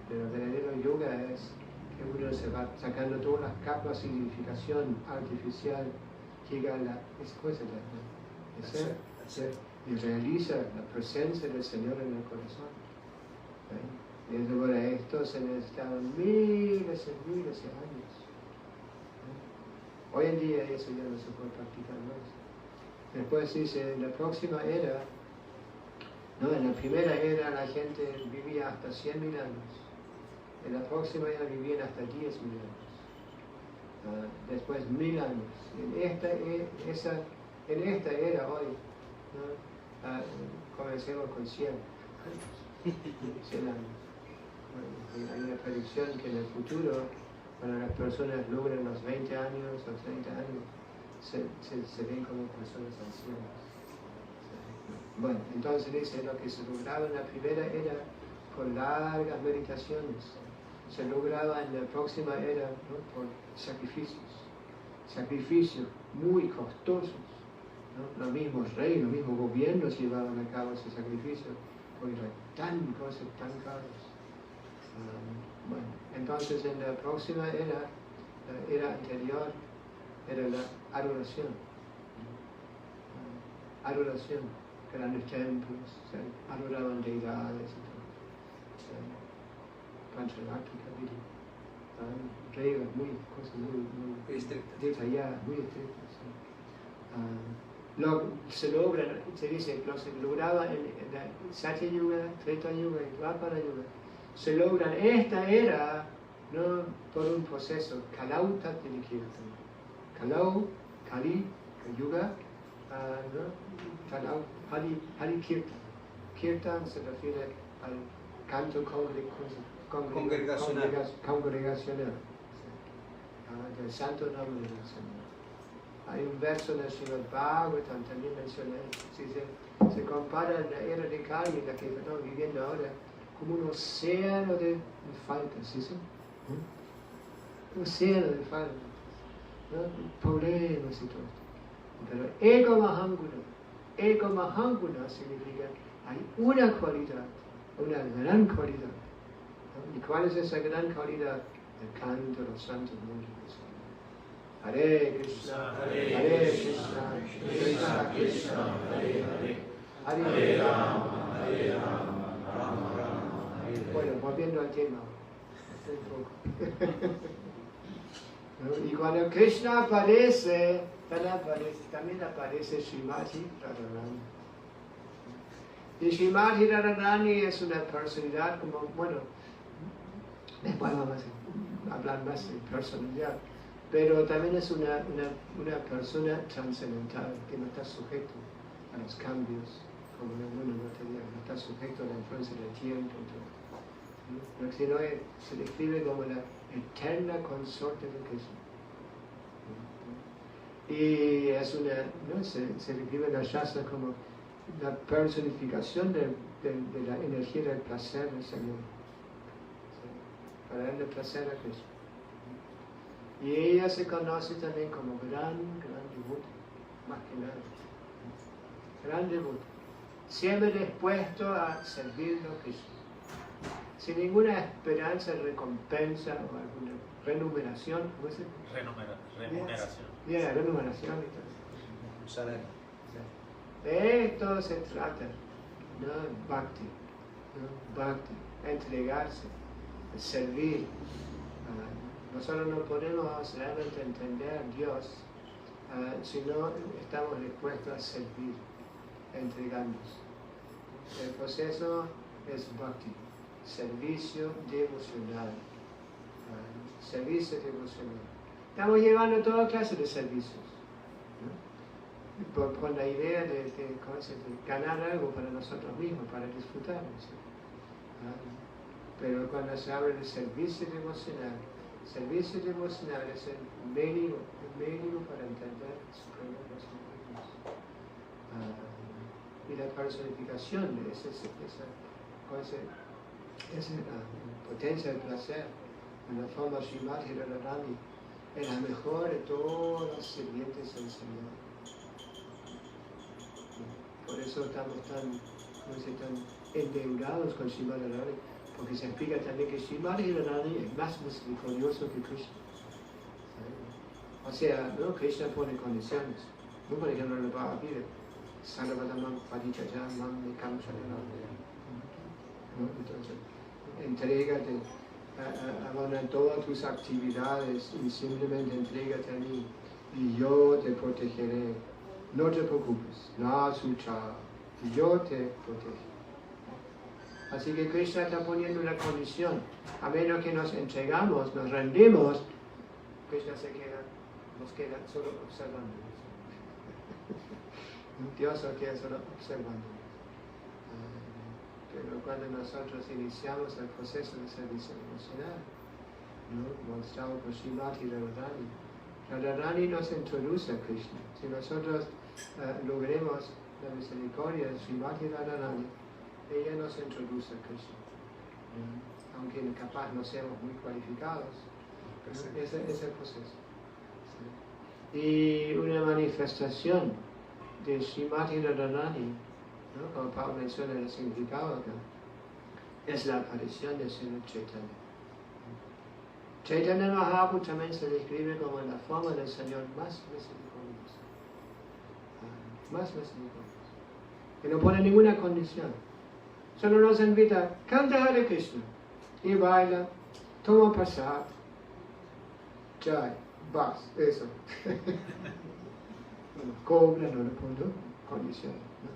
Pero el verdadero yoga es que uno se va sacando todas las capas de significación artificial, llega a la esposa de ser y realiza la presencia del Señor en el corazón. Y para esto se necesitaban miles y miles de años. Hoy en día eso ya no se puede practicar más. Después dice, en la próxima era, ¿no? En la primera era la gente vivía hasta 100.000 años. En la próxima era vivían hasta 10.000 años. Después 1.000 años. En esta era hoy, ¿no? Comencemos con 100 años. Bueno, hay una predicción que en el futuro, cuando las personas logren los 20 años o 30 años, se ven como personas ancianas. Bueno, entonces dice, lo que se lograba en la primera era por largas meditaciones, se lograba en la próxima era, ¿no? Por sacrificios muy costosos, ¿no? Los mismos reyes, los mismos gobiernos llevaban a cabo ese sacrificio, porque eran cosas tan caras. Bueno, entonces en la próxima era, la era anterior, era la adoración. Adoración, grandes templos, se adoraban deidades y todo. Panchaláctica, reglas cosas muy estrictas, detalladas, muy estrictas. Se logra, se dice, se lograba en la Satya Yuga, Treta Yuga y Dvapara Yuga. Se logran esta era, ¿no? Por un proceso, Kalau Tattvini Kirtan. Kalau, Kali, Yuga, ¿no? Kalau, Hari Kirtan. Kirtan se refiere al canto congregacional, del santo nombre del Señor. Hay un verso en el Srimad Bhagavatam también menciona eso. Se compara la era de Kali, la que estamos viviendo ahora, como un océano de faltas, ¿sí? Un océano de faltas, ¿no? Problemas y todo esto. Pero Ego Mahanguna significa hay una cualidad, una gran cualidad. ¿No? ¿Y cuál es esa gran cualidad? El canto de los santos nombres del Señor. Hare Krishna, Hare Krishna, Krishna Krishna, Hare Hare, Hare Rama, Hare Rama, Rama Rama, Hare Hare. Bueno, volviendo al tema, ¿no? Y cuando Krishna aparece, también aparece Srimati Radharani. Y Srimati Radharani es una personalidad como, bueno, después vamos a hablar más de personalidad, pero también es una persona trascendental que no está sujeto a los cambios como el mundo material, no está sujeto a la influencia del tiempo y todo. ¿No? Sino se describe como la eterna consorte de Krishna. Y es una, ¿no? se describe en la Shastra como la personificación de la energía del placer del Señor. Para darle placer a Krishna. Y ella se conoce también como gran devota, más que nada. Gran devota. Siempre dispuesto a servirlo a Krishna. Sin ninguna esperanza de recompensa o alguna remuneración. ¿Cómo se dice? Remuneración. Remuneración y todo. un salario. De esto se trata, ¿no? Bhakti, ¿no? Bhakti, entregarse, servir. Nosotros no podemos realmente entender a Dios si no estamos dispuestos a servir, a entregarnos. El proceso es Bhakti, servicio devocional. Servicio devocional. Estamos llevando toda clase de servicios, ¿no? Con la idea de ganar algo para nosotros mismos, para disfrutar. ¿Sí? Pero cuando se habla de servicio devocional es el medio para entender su propio Dios. Y la personificación de esa potencia del placer en la forma Srimati Radharani es la mejor de todas las sirvientes del Señor. Por eso estamos tan endeudados con Srimati Radharani, porque se explica también que Srimati Radharani es más misericordioso que Krishna. O sea, ¿no? Krishna pone condiciones. ¿No? Por ejemplo, el Bhagavad Gita, Sarvadamam Parichayam Mam Nikam Sharanam. Entonces, entrégate, abandona todas tus actividades y simplemente entrégate a mí y yo te protegeré. No te preocupes, no sucha, yo te protegeré. Así que Krishna está poniendo una condición. A menos que nos entregamos, nos rendimos, Krishna nos queda solo observando. Dios nos queda solo observando. Pero cuando nosotros iniciamos el proceso de servicio emocional, ¿no? Mostrado por Srimati Radharani, Radharani nos introduce a Krishna. Si nosotros logremos la misericordia de Srimati Radharani, ella nos introduce a Krishna. Aunque capaz no seamos muy cualificados, ¿no? Ese es el proceso. ¿Sí? Y una manifestación de Srimati Radharani, ¿no? Como Pablo menciona el significado acá, es la aparición del Señor Chaitanya. Chaitanya Mahaprabhu también se describe como la forma del Señor más misericordioso. Más misericordioso. Que no pone ninguna condición. Solo nos invita, canta Hare Krishna, y baila, toma prasad, jai, vas, eso. Cobra, no le pongo condiciones. ¿No?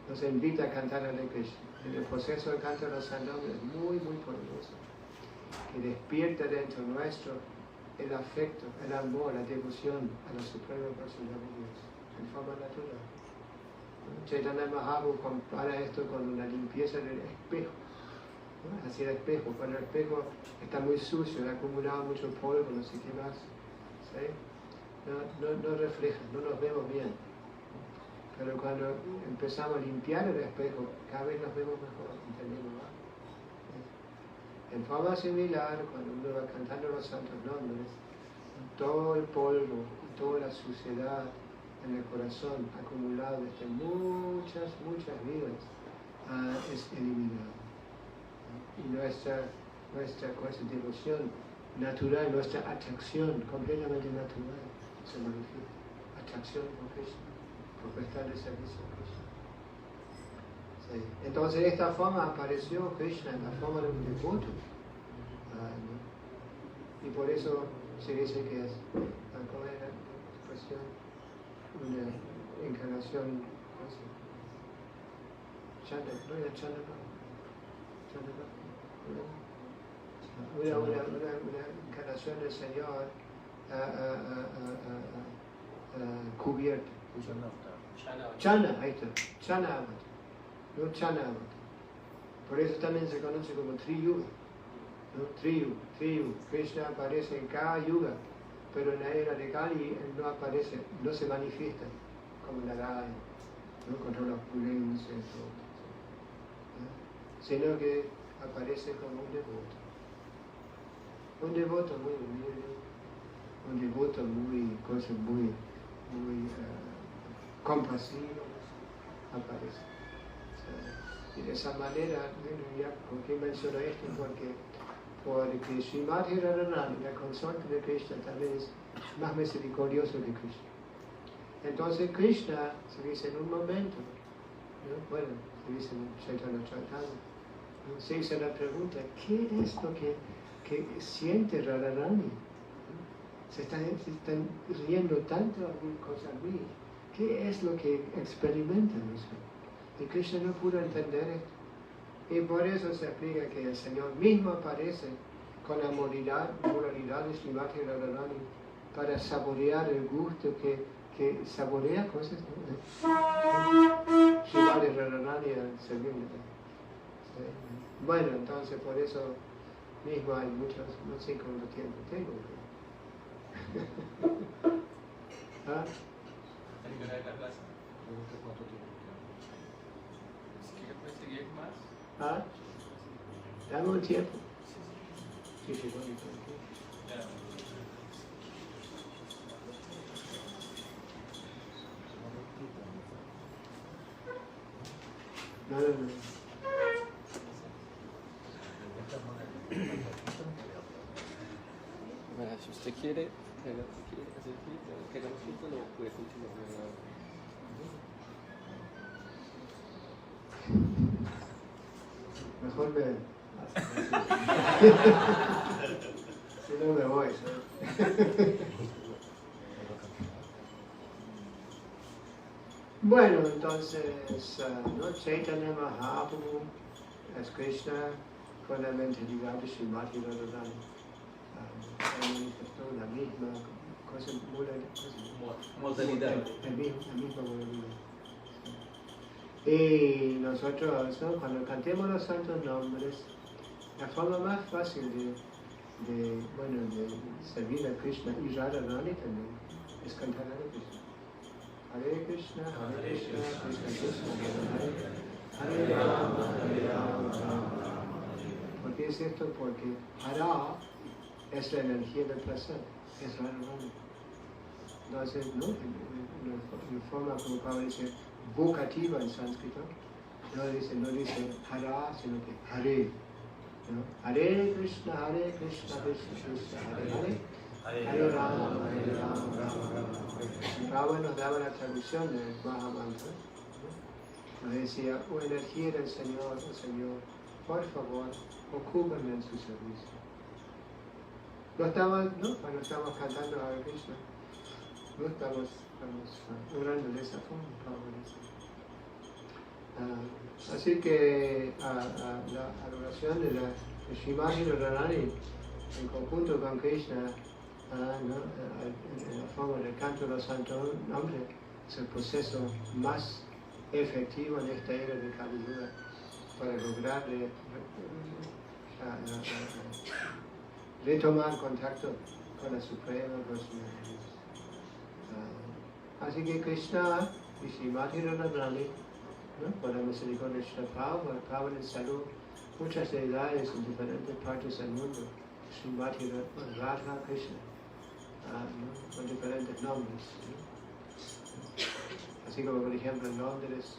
Nos invita a cantar Hare Krishna. En el proceso del canto de los santos es muy, muy poderoso, que despierta dentro nuestro el afecto, el amor, la devoción a la suprema personalidad de Dios, en forma natural. Chaitanya Mahaprabhu compara esto con una limpieza del espejo. ¿No? Así el espejo, cuando el espejo está muy sucio, ha acumulado mucho polvo, no sé qué más, ¿sí? No refleja, no nos vemos bien. Pero cuando empezamos a limpiar el espejo, cada vez nos vemos mejor, entendemos más. En forma similar, cuando uno va cantando los santos nombres, todo el polvo y toda la suciedad en el corazón acumulado desde muchas vidas es eliminado. Y nuestra devoción natural, nuestra atracción completamente natural se manifiesta. Atracción por Krishna, por prestar el servicio a Krishna. Sí. Entonces de esta forma apareció Krishna en la forma de un devoto. ¿No? Y por eso se dice que es, ¿cómo era la expresión? Una encarnación, Chanda, no era Chanda, una encarnación del Señor cubierta. Chana, ahí está, Chana Avatar, no Chana Avatar. Por eso también se conoce como Tri-Yuga, ¿no? Tri-Yuga, Krishna aparece en cada yuga, pero en la era de Kali él no aparece, no se manifiesta como Narayana, ¿no? Con toda la opulencia y todo, ¿no? Sino que aparece como un devoto. Un devoto muy humilde, un devoto muy compasivo, aparece. Y de esa manera, bueno, ya, ¿por qué menciono esto? Porque Srimati Radharani, la consorte de Krishna, también es más misericordioso que Krishna. Entonces Krishna se dice en un momento, ¿no? Bueno, se dice en Chaitanya Charitamrita, ¿no? Se hizo la pregunta, ¿qué es lo que siente Radharani? Se están riendo tanto cosas mí. ¿Qué es lo que experimentan? Y Krishna no pudo entender esto. Y por eso se explica que el Señor mismo aparece con la moralidad de Srimati Radharani para saborear el gusto que saborea cosas, ¿no? Srimati Radharani al servirle. Bueno, entonces por eso mismo hay muchos, no sé cuánto tiempo tengo. ¿Ah? Hay que ver la clase. ¿Cuánto tiempo? Si quieres puedes seguir más. ¿Ah? Dame un tiempo. Sí, sí, voy. Ya. No. Si usted quiere, que hagamos juntos, lo puede continuar. Mejor me... Si no me voy, ¿sabes? Bueno, entonces, ¿no? Chaitanya Mahaprabhu es Krishna con la mentalidad de Srimati Radharani. Manifestó la misma cosa, Modalidad. la misma modalidad. Y nosotros, ¿no? Cuando cantemos los santos nombres, la forma más fácil de servir a Krishna y Radharani también es cantar Hare Krishna. Hare Krishna, Krishna Krishna, Hare Rama, Hare Rama, Rama Rama. ¿Por qué es esto? Porque Hara es la energía del placer, es Radharani. Entonces, ¿no? En forma como Pablo dice, vocativa en sánscrito, no dice Hara, sino que Hare. ¿No? Hare Krishna, Krishna Krishna, Hare Hare, Hare Rama, Hare Rama, Rama Rama. Rama nos daba la traducción del Mahamantra. Nos decía, oh energía del Señor, oh Señor, por favor, ocúpame en su servicio. Cuando estamos cantando a Krishna, no estamos orando de esa forma, así que la adoración de Srimati Radharani en conjunto con Krishna, en la forma del canto de los santos nombres, es el proceso más efectivo en esta era de Kali Yuga para lograr retomar contacto con la Suprema Personalidad. Así que Krishna y Srimati Radharani, ¿no? Por la misericordia de Shri Prabhupada instaló muchas deidades en diferentes partes del mundo. Srimati Radha Krishna, ¿no? Con diferentes nombres. ¿No? Así como por ejemplo en Londres,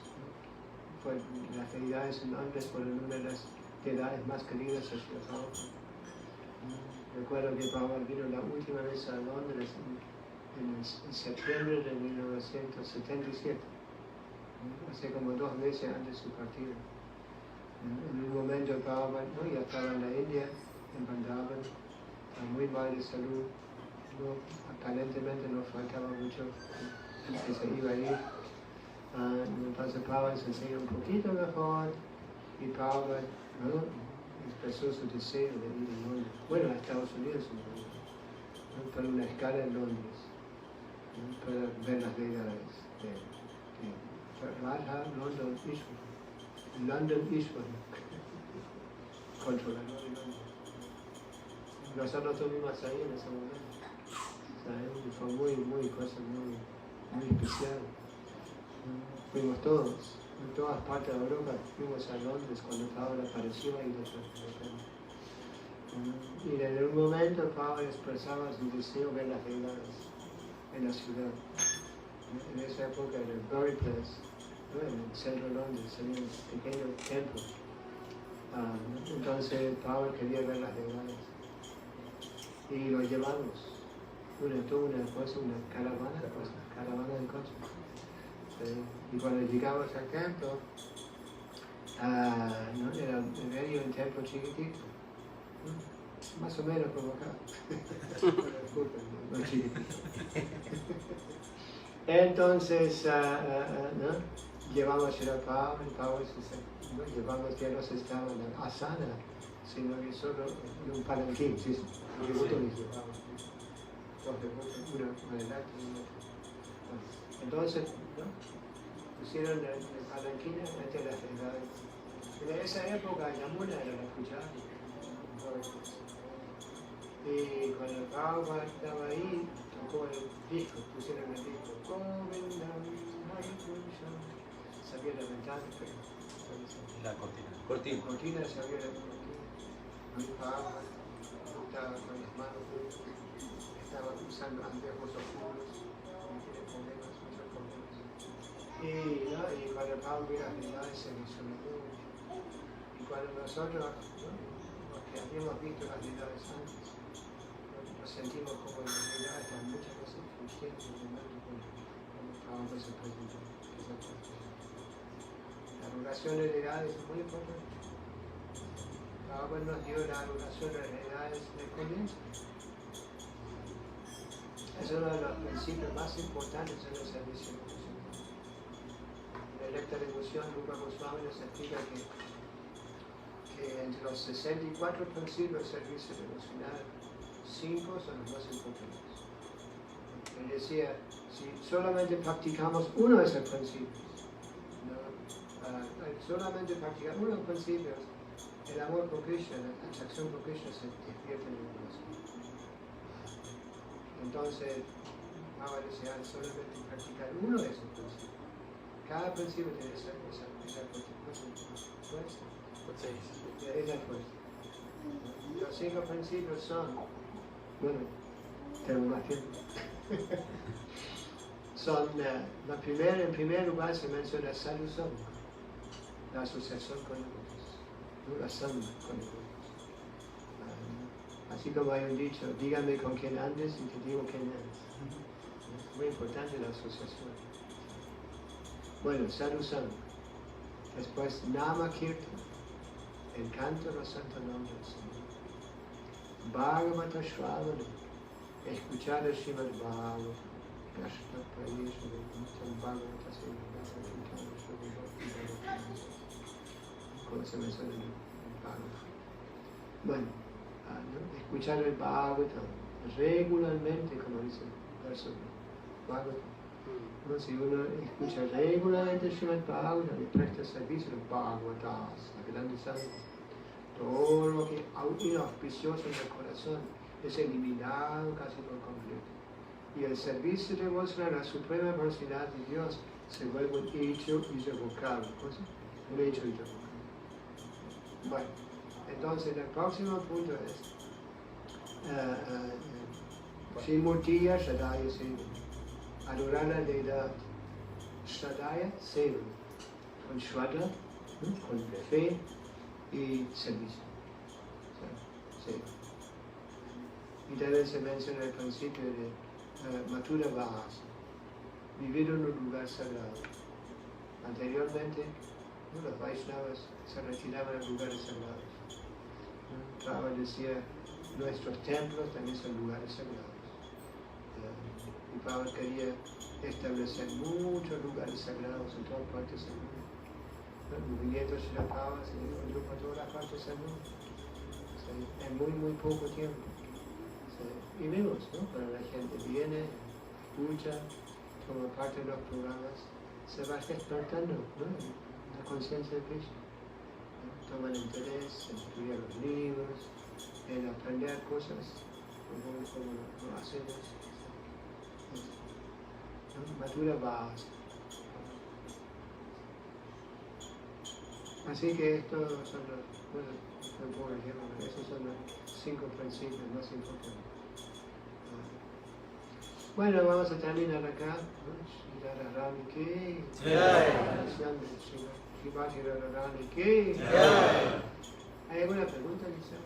¿no? Las deidades en Londres fueron una de las deidades más queridas a Shri Prabhupada. Recuerdo que Prabhupada vino la última vez a Londres en septiembre de 1977, hace como 2 meses antes de su partida. En un momento Prabhupada ya estaba en la India, en Vrindavan, muy mal de salud, aparentemente no faltaba mucho que se iba a ir. Entonces Prabhupada se enseñó un poquito mejor y Prabhupada expresó su deseo de ir a Londres, bueno, a Estados Unidos, para una escala en Londres, para ver las deidades de Radha, London Ishwar, controlador de Londres. Nosotros estuvimos ahí en ese momento, fue muy especial. Fuimos todos, en todas partes de Europa, fuimos a Londres cuando Pablo apareció ahí detrás. Y en un momento Pablo expresaba su deseo de ver las deidades en la ciudad. En esa época en el Bury Place, ¿no? En el centro de Londres, tenía un pequeño templo. Entonces Pablo quería ver las deidades. Y lo llevamos. Tuvo una caravana de coches. Y cuando llegamos al templo, era medio un templo chiquitito, más o menos como acá. No chiquitito. Entonces, llevamos a Pau, el Pau no llevamos que no se estaba en la asana, sino que solo en un palanquín, sí, porque botones llevamos. Entonces, ¿no? Pusieron el palanquín entre las edades. En esa época Yamuna era la cuchara. Y cuando el Pau estaba ahí, tocó el disco, pusieron el disco. Sabía la ventana, pero La cortina. Cortina. cortina sabía la cortina. Mi Pau estaba con las manos, estaba usando anteojos oscuros, no tiene problemas, muchos problemas. ¿no? Y cuando el Pau vio las realidades se disminuyó. Y cuando nosotros, ¿no? Los que habíamos visto las realidades antes, nos sentimos como en la realidad están muchas veces fungiendo en el momento cuando Pau se presentó. La relación de realidades es muy importante. Pau nos dio la relación de realidades de comienzo. Es uno de los principios más importantes en el servicio devocional. En la electa devoción, Rupa Goswami nos explica que entre los 64 principios del servicio devocional, 5 son los más importantes. Él decía, si solamente practicamos uno de esos principios, ¿no? Solamente practicar uno de los principios, el amor por Krishna, la atracción por Krishna se despierta en el corazón. Entonces, ahora decía, solamente practicar uno de esos principios. Cada principio tiene esa fuerza. Esa fuerza. Los 5 principios son, bueno, tengo más tiempo. Son, en primer lugar se menciona Sadhusanga, la asociación con el la sangha con el así como hay un dicho, dígame con quién andes y te digo quién eres. Es muy importante la asociación. Bueno, Sadhusanga. Después Nama Kirtan, el canto de los santos nombres del Señor. Bhagavata Shravana, escuchar el Srimad Bhagavatam. Krishna Prayesh, Bhagavata como se menciona en el Bhagavatam. Bueno, ¿no? Escuchar el Bhagavatam regularmente, como dice el verso Bhagavatam. ¿No? Si uno escucha regularmente el Srimad Bhagavatam y presta servicio a los Bhagavatas, la grande sangre, todo lo que es inauspicioso en el corazón es eliminado casi por completo. Y el servicio devocional a la suprema personalidad de Dios se vuelve un hecho irrevocable. Un hecho irrevocable. Bueno, entonces el próximo punto es Srimurtiya Shadaya Seva, adorar la deidad. Shadaya Seva, con Shraddha, con fe y servicio. Seva. Y también se menciona el principio de Mathura Vahasa, vivir en un lugar sagrado. Anteriormente, los Vaishnavas se retiraban a lugares sagrados. Prabhupada decía, nuestros templos también son lugares sagrados. Y Prabhupada quería establecer muchos lugares sagrados en todas partes del mundo. El movimiento de Srila Prabhupada se difundió por todas las partes del mundo. En muy poco tiempo. Y vemos, ¿no? Cuando la gente viene, escucha, toma parte de los programas, se va despertando, ¿no? La conciencia de Krishna. ¿No? Toman interés en estudiar los libros, en aprender cosas, como lo hacemos. ¿No? Mathura Vahasa. Así que estos son los, bueno, no puedo decirlo, esos son los 5 principios más importantes. Bueno, vamos a terminar acá. Shri Radharani Ki Jai. Shri Radharani Ki Jai. ¿Hay alguna pregunta, quizás?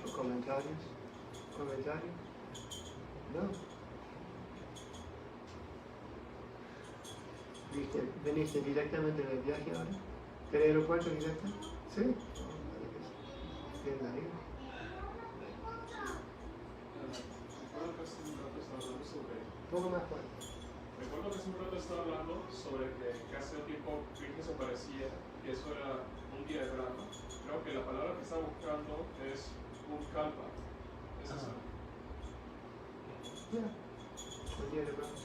¿O comentarios? ¿Comentarios? ¿No? ¿Veniste directamente del viaje ahora? ¿Del aeropuerto directo? ¿Sí? Bien, ahí. Un poco más fuerte. Recuerdo que hace un rato estaba hablando sobre que hace un tiempo Krishna se parecía, que eso era un día de Brahma. Creo que la palabra que está buscando es un kalpa. ¿Es eso? Ya. Un día de Brahma.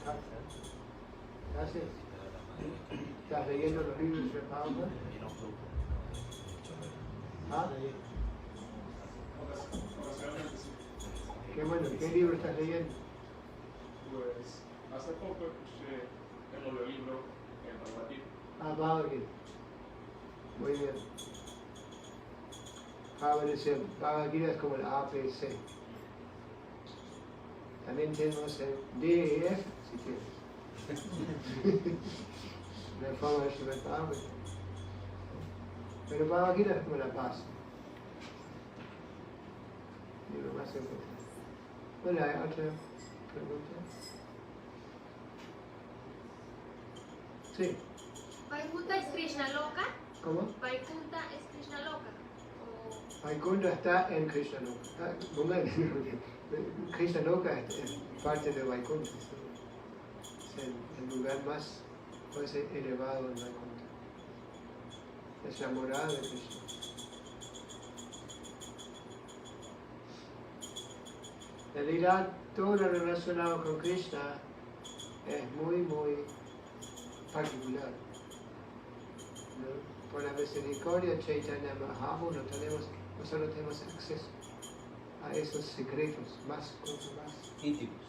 Gracias. ¿Estás leyendo los libros de Prabhupada? ¿Ah? Ocasionalmente sí. Qué bueno. ¿Qué libro estás leyendo? Pues hace poco escuché el nuevo libro en Bhagavad Gita. Ah, Bhagavad Gita. Muy bien. Bhagavad Gita es como el APC. También tenemos el DEF, si quieres. La forma de Srimad Bhagavatam. Pero Bhagavad Gita es como la paz. Y lo más importante. Bueno, ¿hay otra pregunta? Sí. ¿Vaikunta es Krishna loca? ¿Cómo? ¿Vaikunta es Krishna loca? Vaikuntha está en Krishna Loka. Krishna Loka es parte de Vaikuntha. Es el lugar más elevado en Vaikuntha. Es la morada de Krishna. En realidad, todo lo relacionado con Krishna es muy particular. ¿No? Por la misericordia de Chaitanya Mahaprabhu nosotros tenemos acceso a esos secretos más íntimos.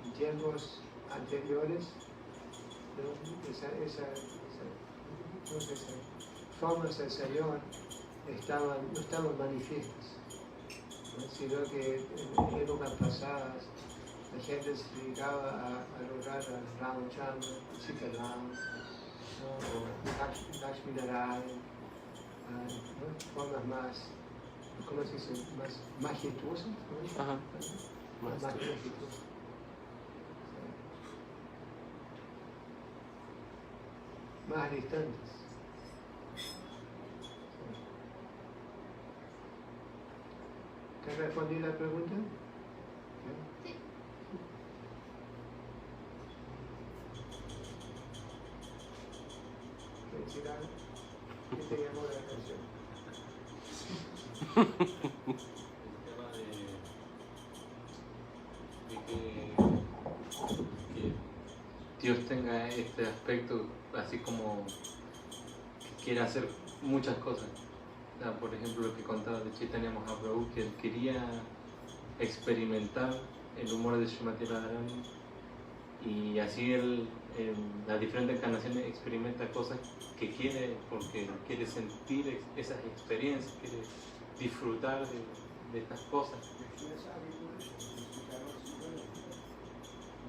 En tiempos anteriores, ¿no? esas formas del Señor no estaban manifiestas, ¿no? Sino que en épocas pasadas la gente se dedicaba a adorar a Ramachandra, Sitaram, ¿no? O Lakshmi Narayan, ¿no? Formas más, ¿cómo se dice? Más majestuosas, ¿no? Ajá. Más majestuosas. Más distantes. ¿Te respondí la pregunta? Sí. ¿Quieres decir algo? ¿Qué te llamó la atención? Que Dios tenga este aspecto así como que quiere hacer muchas cosas. O sea, por ejemplo, lo que contaba de Chaitanya Mahaprabhu, que él quería experimentar el humor de Srimati Radharani y así él en las diferentes encarnaciones experimenta cosas que quiere porque quiere sentir esas experiencias, quiere disfrutar de estas cosas.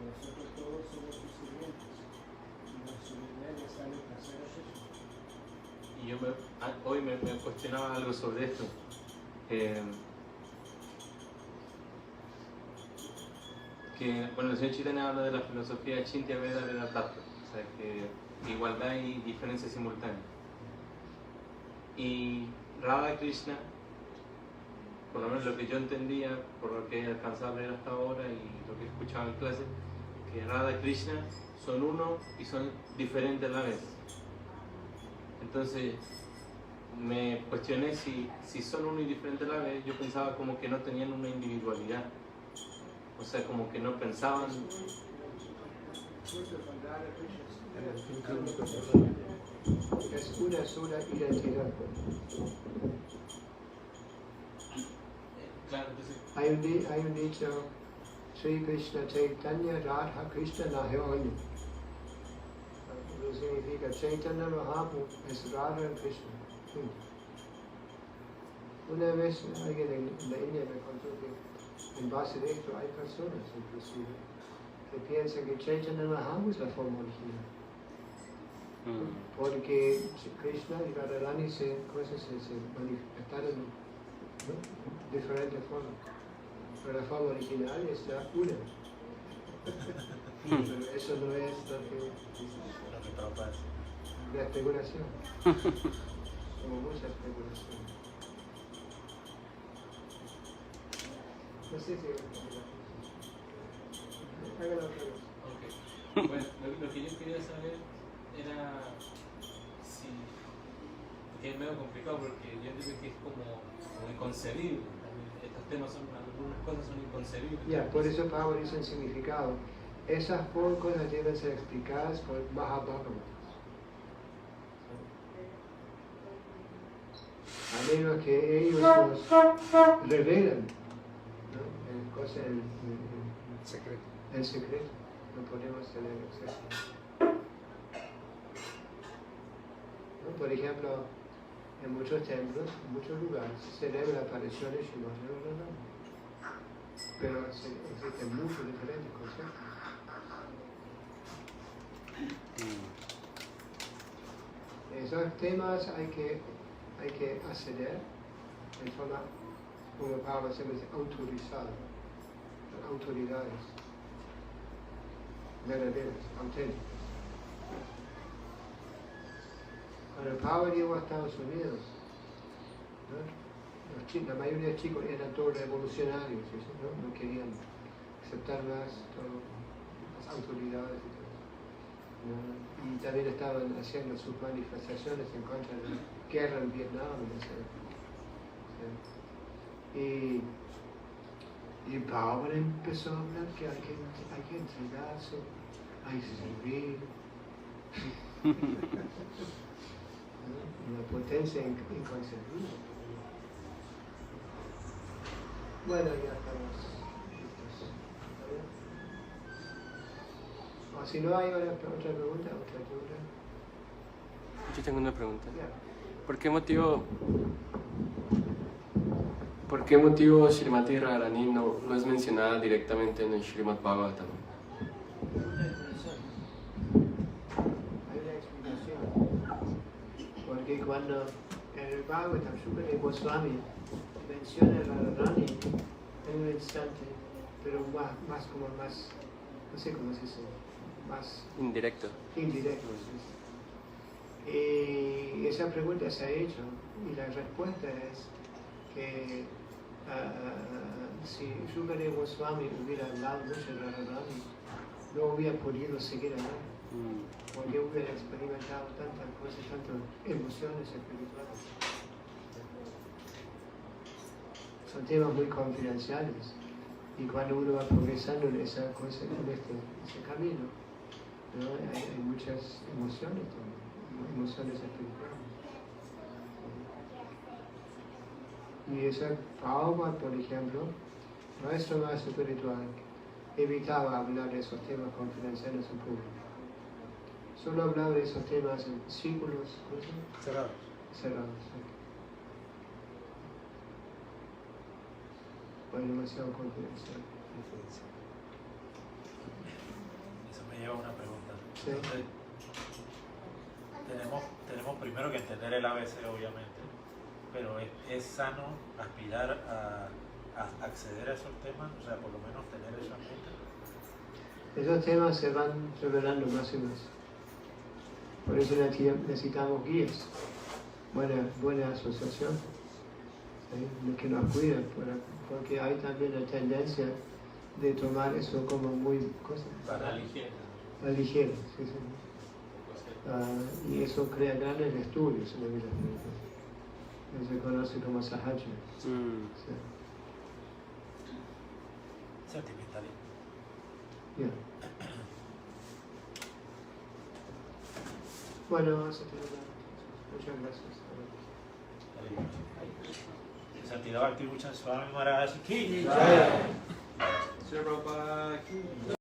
Nosotros todos somos sus sirvientes y nuestro nivel de salud hacer eso. Y yo hoy me cuestionaba algo sobre esto. Que, bueno, el señor Chaitanya habla de la filosofía Chintya Veda Veda Tattva, o sea, que igualdad y diferencia simultánea. Y Radha Krishna, por lo menos lo que yo entendía, por lo que he alcanzado a leer hasta ahora y lo que he escuchado en clase, que Radha Krishna son uno y son diferentes a la vez. Entonces me cuestioné si son uno y diferente a la vez. Yo pensaba como que no tenían una individualidad, o sea, como que no pensaban. Es una sola identidad. Claro, entonces, Hay un dicho, Sri Krishna Chaitanya Radha Krishna Nahyoni. Eso significa Chaitanya Mahaprabhu es Radha y Krishna. Una vez alguien en la India me contó que en base de esto hay personas inclusive que piensan que Chaitanya Mahaprabhu es la forma original. Porque Krishna y Radharani se manifestaron, ¿no? De diferentes formas. Pero la forma original está una. Pero eso no es lo que la especulación. Como mucha especulación. No sé si Hágalo otra vez. Ok. Bueno, lo que yo quería saber era si... que es medio complicado porque yo entiendo que es como inconcebible. Estos temas son, algunas cosas son inconcebibles. Ya, por eso Pablo dice en significado. Esas cosas deben ser explicadas por Mahabharata. A menos que ellos nos revelen, ¿no? Secreto. En secreto, no podemos tener acceso. ¿No? Por ejemplo, en muchos templos, en muchos lugares, se celebra la aparición de Srimad Radharani. Pero existen muchos diferentes conceptos. Esos temas hay que acceder en forma, como Pablo se dice, autorizada, autoridades verdaderas, auténticas. Cuando Pablo llegó a Estados Unidos, ¿no? La mayoría de los chicos eran todos revolucionarios, ¿no? No querían aceptar más las autoridades y todo. ¿No? Y también estaban haciendo sus manifestaciones en contra de la guerra en Vietnam. ¿Sí? Y Pablo empezó a hablar que hay que entregarse, hay que servir. ¿No? Una potencia inconcebible. Bueno, ya estamos listos. O si no hay otra pregunta, otra duda. Yo tengo una pregunta. Ya. ¿Por qué motivo Srimati Radharani no es mencionada directamente en el Srimad Bhagavatam? Hay una explicación. Porque cuando en el Bhagavatam, Shukadeva Goswami menciona a Radharani en un instante, pero más, no sé cómo se dice, más Indirecto. indirecto. ¿Sí? Y esa pregunta se ha hecho y la respuesta es que si Shukadeva Goswami hubiera hablado mucho de Radharani, no hubiera podido seguir hablando, porque hubiera experimentado tantas cosas, tantas emociones espirituales. Son temas muy confidenciales y cuando uno va progresando en esa cosa, en ese camino, ¿no? hay muchas emociones también, emociones espirituales. Y esa Prabhupada, por ejemplo, nuestro maestro espiritual, evitaba hablar de esos temas confidenciales en público. Solo hablaba de esos temas en círculos Cerrados. cerrados. Fue demasiado confidencial. Eso me lleva a una pregunta. Sí. Entonces, tenemos primero que entender el ABC, obviamente, pero es sano aspirar a acceder a esos temas, o sea, por lo menos tener eso en mente. Esos temas se van revelando más y más. Por eso necesitamos guías, buena asociación, ¿sí? Que nos cuiden, porque hay también la tendencia de tomar eso como muy Para ligera. a ligera. ¿Sí? Y eso crea grandes estudios en la vida espiritual. Se conoce como sahaja. ¿Sí? Sentimentalismo. Yeah. Bueno, vamos a terminar. Muchas gracias. Santidad Bhakti Swami Maharaj Ki. Sri Prabhupada.